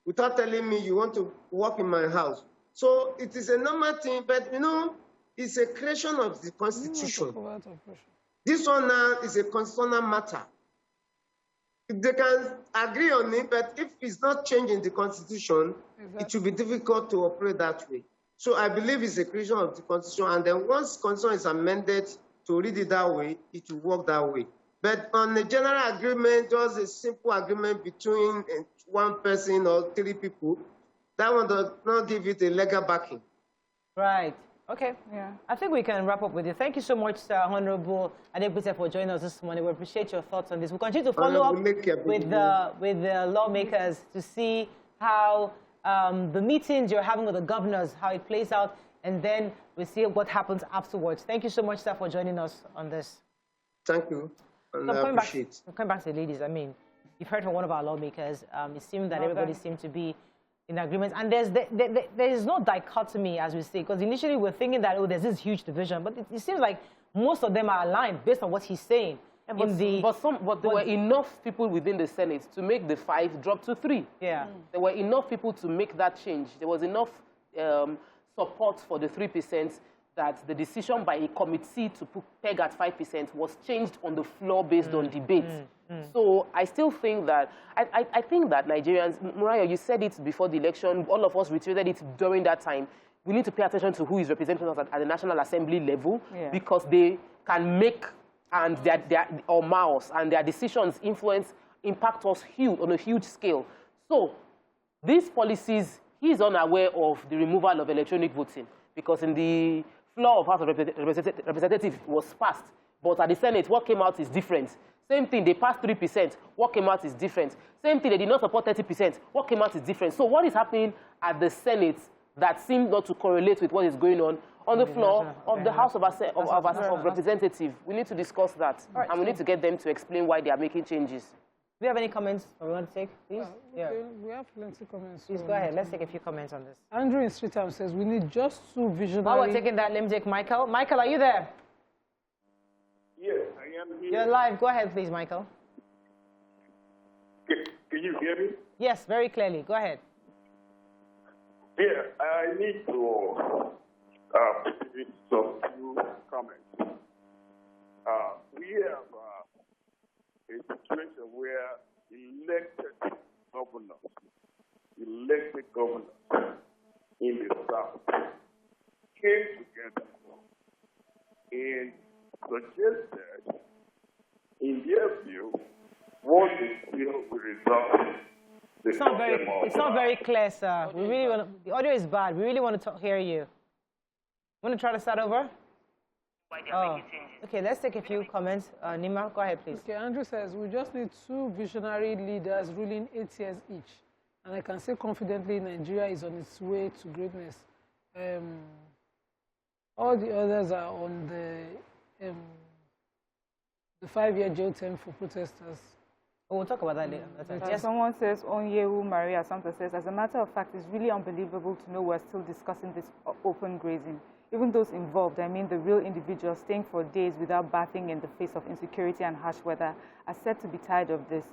without telling me you want to work in my house. So it is a normal thing, but it's a creation of the Constitution. This one now is a constitutional matter. They can agree on it, but if it's not changing the Constitution, it will be difficult to operate that way. So I believe it's a creation of the Constitution, and then once the Constitution is amended to read it that way, it will work that way. But on a general agreement, just a simple agreement between one person or three people, that one does not give it a legal backing. Right. Okay. Yeah. I think we can wrap up with you. Thank you so much, Honorable Adebute, for joining us this morning. We appreciate your thoughts on this. We'll continue to follow up with the lawmakers to see how the meetings you're having with the governors, how it plays out, and then we'll see what happens afterwards. Thank you so much, sir, for joining us on this. Thank you. And so coming back to the ladies, I mean, you've heard from one of our lawmakers. It seems that everybody seems to be in agreement. And there is no dichotomy, as we say, because initially we're thinking that, oh, there's this huge division. But it seems like most of them are aligned based on what he's saying. But there were enough people within the Senate to make the 5 drop to 3. Yeah. There were enough people to make that change. There was enough support for the 3% that the decision by a committee to put peg at 5% was changed on the floor based on debate. So I still think that, I think that Nigerians, Mariah, you said it before the election, all of us reiterated it during that time. We need to pay attention to who is representing us at the National Assembly level, because they can make and their mouths and their decisions impact us on a huge scale. So these policies, he's unaware of the removal of electronic voting, because in the floor of House of Representatives was passed, but at the Senate, what came out is different. Same thing, they passed 3%, what came out is different. Same thing, they did not support 30%, what came out is different. So what is happening at the Senate that seems not to correlate with what is going on the floor of the House of Representatives? We need to discuss that, and we need to get them to explain why they are making changes. Do you have any comments we want to take, please? We have plenty of comments. Please go ahead. Let's take a few comments on this. Andrew in StarTimes says, we need just 2 visionary... While we're taking that, let me take Michael. Michael, are you there? Yes, I am here. You're live. Go ahead, please, Michael. Can you hear me? Yes, very clearly. Go ahead. Yeah, I need to put some few comments. We have a situation where elected governors in the South came together and suggested, in their view, what they feel will resolve the problem. It's not very clear, sir. We really want the audio is bad. We really want to hear you. Want to try to start over? Okay, let's take a few comments. Nima, go ahead, please. Okay, Andrew says, we just need 2 visionary leaders ruling 8 years each. And I can say confidently Nigeria is on its way to greatness. All the others are on the 5-year jail term for protesters. Oh, we'll talk about that later. Yes. Someone says, Onyewu Maria Santa says, as a matter of fact, it's really unbelievable to know we're still discussing this open grazing. Even those involved, I mean the real individuals staying for days without bathing in the face of insecurity and harsh weather, are said to be tired of this.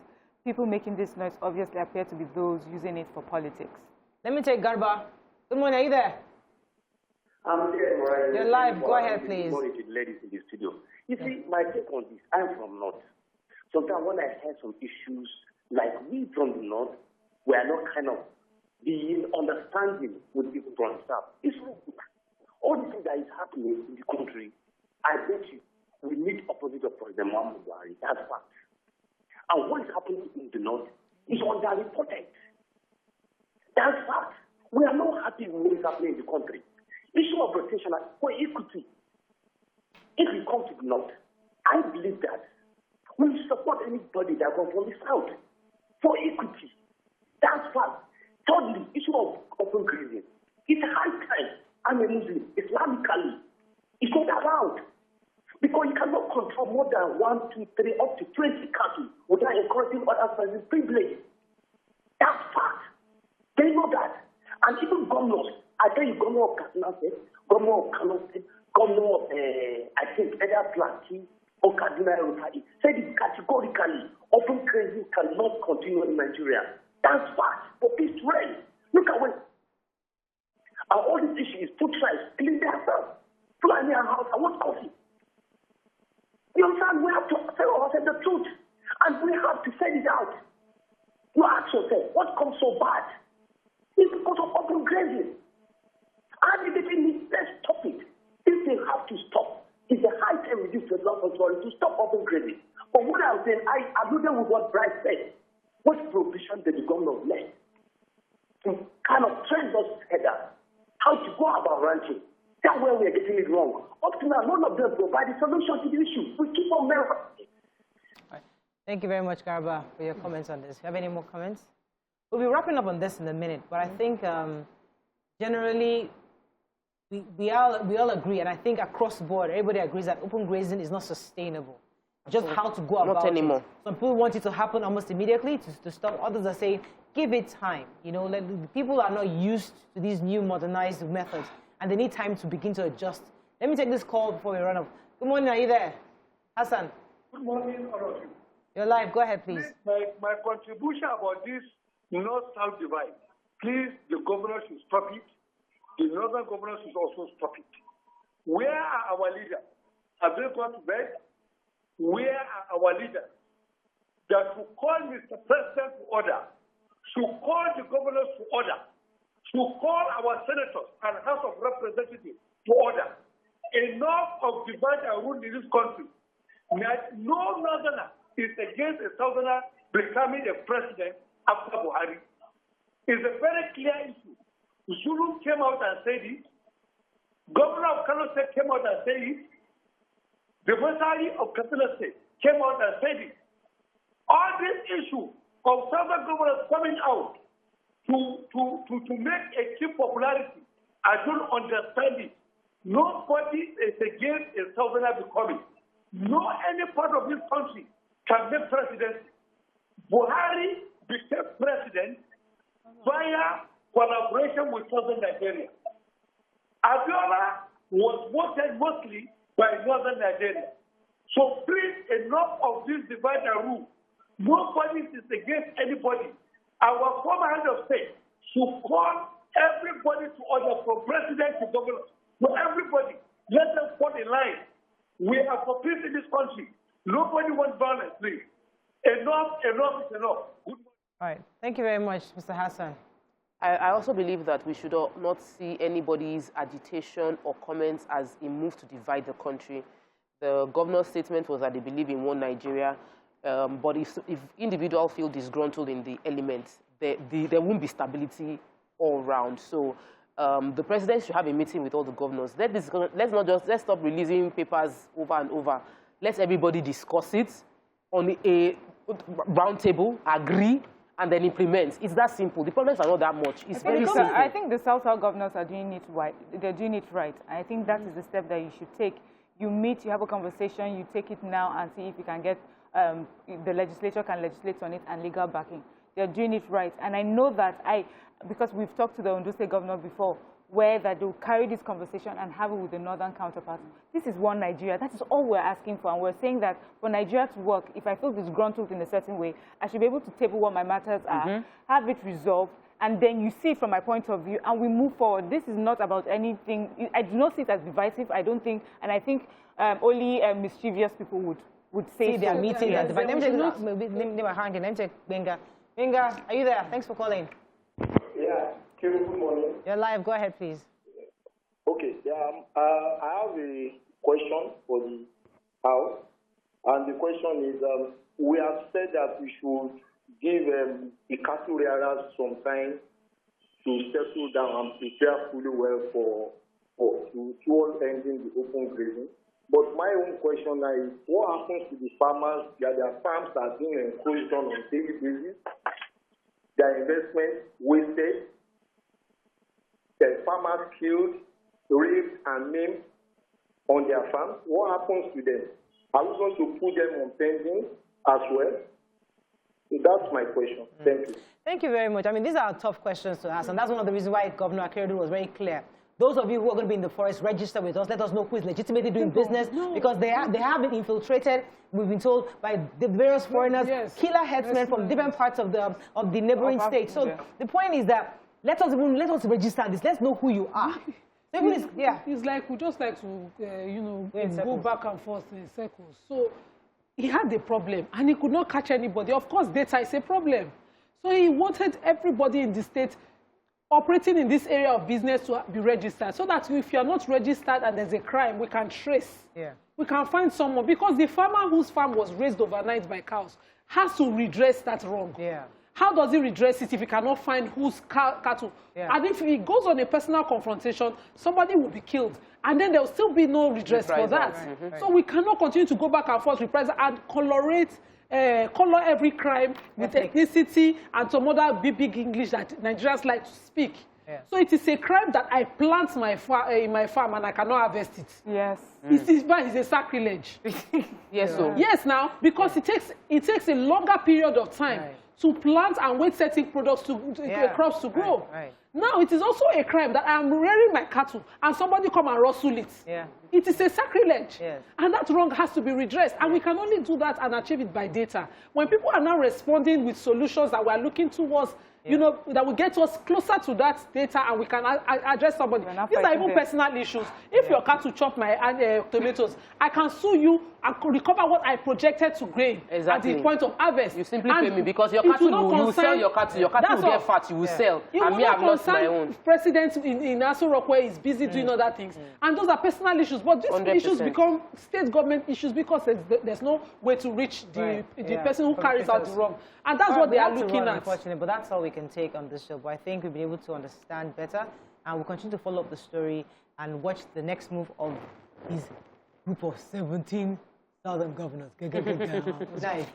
People making this noise obviously appear to be those using it for politics. Let me take Garba. Good morning, are you there? I'm here, Mariah. You're live. Go ahead, please. Good morning to the ladies in the studio. You see, my take on this, I'm from North. Sometimes when I hear some issues, like we from the North, we are not kind of being understanding with people from the South. It's not good. All the things that is happening in the country, I bet you, we need opposite of President Muhammad Buhari. That's fact. And what is happening in the North is underreported. That's fact. We are not happy with what is happening in the country. Issue of rotation for equity. If we come to the North, I believe that we support anybody that comes from the South for equity. That's fact. Thirdly, issue of open grazing. It's high time. I'm a Muslim. Islamically, it's not allowed. Because you cannot control more than 1, 2, 3, up to 20 cattle without encouraging others by the privilege. That's fact. They know that. And even governors, I tell you, governor of Katsina State, governor of Kano State, governor of, I think, either Plateau or Kaduna Rufai, said it categorically, open grazing cannot continue in Nigeria. That's fact. For peace to reign. Look at when. And all these issues, food tribes, clean themselves. Fly me a house, I want coffee. You understand? We have to tell ourselves the truth. And we have to say it out. You ask yourself, what comes so bad? It's because of open grazing. And if they need, let's stop it. If they have to stop, it's a high time with this development authority to stop open grazing. But what I'm saying, I agree with what Bryce said. What prohibition did the government make? to kind of train us together how to go about ranching. That's where we are getting it wrong. Up to now, none of them provide a solution to the issue. We keep on memorizing. Thank you very much, Garba, for your comments on this. Do you have any more comments? We'll be wrapping up on this in a minute, but I think generally we all agree, and I think across the board, everybody agrees that open grazing is not sustainable. Just how to go about it. Not anymore. Some people want it to happen almost immediately to stop. Others are saying, give it time. You know, people are not used to these new modernized methods, and they need time to begin to adjust. Let me take this call before we run off. Good morning, are you there? Hassan. Good morning, all of you. You're live. Go ahead, please. My contribution about this North-South divide, please, the governor should stop it. The northern governor should also stop it. Where are our leaders? Have they gone to bed? Where are our leaders? That should call Mr. President to order, should call the governors to order, should call our senators and House of Representatives to order. Enough of divide and rule in this country. No northerner is against a southerner becoming a president after Buhari. It's a very clear issue. Zulu came out and said it. Governor of Kano State came out and said it. The Viceroy of Katsina State came out and said it. All this issue of southern governors coming out to make a cheap popularity, I don't understand it. Nobody is against a southerner becoming. No any part of this country can make presidency. Buhari became president via collaboration with southern Nigeria. Abiola was voted mostly by northern Nigeria. So please, enough of this divide and rule. Nobody is against anybody. Our former head of state should call everybody to order, from president to governor, to everybody. Let them fall in line. We are for peace in this country. Nobody wants violence, please. Enough is enough. All right. Thank you very much, Mr. Hassan. I also believe that we should not see anybody's agitation or comments as a move to divide the country. The governor's statement was that they believe in one Nigeria, but if individuals feel disgruntled in the elements, there won't be stability all around. So the president should have a meeting with all the governors. Let's stop releasing papers over and over. Let everybody discuss it on a round table, agree, and then implement. It's that simple. The problems are not that much. It's very simple. I think the South governors are doing it right. They're doing it right. I think that is the step that you should take. You meet, you have a conversation, you take it now and see if you can get, the legislature can legislate on it and legal backing. They're doing it right. And I know that because we've talked to the Ondo State governor before, where that they'll carry this conversation and have it with the northern counterparts. This is one Nigeria. That is all we're asking for. And we're saying that for Nigeria to work, if I feel disgruntled in a certain way, I should be able to table what my matters are, have it resolved, and then you see it from my point of view, and we move forward. This is not about anything. I do not see it as divisive, I don't think, and I think only mischievous people would say so. They are meeting. Let me take Benga. Benga, are you there? Thanks for calling. Yeah, good morning. You're live. Go ahead, please. Okay. I have a question for the House, and the question is, we have said that we should give the cattle rearers some time to settle down and prepare fully well to ending the open grazing. But my own question now is, what happens to the farmers? Their farms are being encroached on a daily basis. Their investment wasted. The farmers killed, raped, and maimed on their farms. What happens to them? Are we going to put them on pending as well? So that's my question. Thank you. Thank you very much. I mean, these are tough questions to ask, and that's one of the reasons why Governor Akeredolu was very clear. Those of you who are going to be in the forest, register with us. Let us know who is legitimately doing business, because they have been infiltrated, we've been told, by the various foreigners, killer headsmen from different parts of the neighboring states. So the point is that let us register this. Let's know who you are. It's like we just like to, go back and forth in circles. So he had a problem, and he could not catch anybody. Of course, data is a problem. So he wanted everybody in the state operating in this area of business to be registered, so that if you're not registered and there's a crime, we can trace. We can find someone, because the farmer whose farm was raised overnight by cows has to redress that wrong. How does he redress it if he cannot find whose cattle? Yeah. And if he goes on a personal confrontation, somebody will be killed. And then there will still be no redress for that. Right. So we cannot continue to go back and forth, reprisal, and color every crime with ethnicity and some other big English that Nigerians like to speak. Yeah. So it is a crime that I plant in my farm and I cannot harvest it. Yes. It's a sacrilege. Yes, so. Yes, now, because it takes a longer period of time to plant and wait certain products crops to grow. Right. Now, it is also a crime that I am rearing my cattle and somebody come and rustle it. Yeah. It is a sacrilege. Yes. And that wrong has to be redressed. And we can only do that and achieve it by data. When people are now responding with solutions that we are looking towards, you know, that will get us closer to that data and we can address somebody. These are even personal issues. If your cattle chop my tomatoes, I can sue you and recover what I projected to grain at the point of harvest. You simply pay me because your cattle, you will sell your cattle will get fat, you will sell. And me, I've lost my own. President in Aso Rock where he's busy doing other things. And those are personal issues. But these 100%. Issues become state government issues because there's no way to reach the person who carries out the wrong. And that's what they are looking at. Unfortunately, but that's all we can take on this show. But I think we'll be able to understand better, and we'll continue to follow up the story and watch the next move of this group of 17 southern governors. Nice.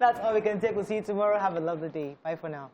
That's all we can take. We'll see you tomorrow. Have a lovely day. Bye for now.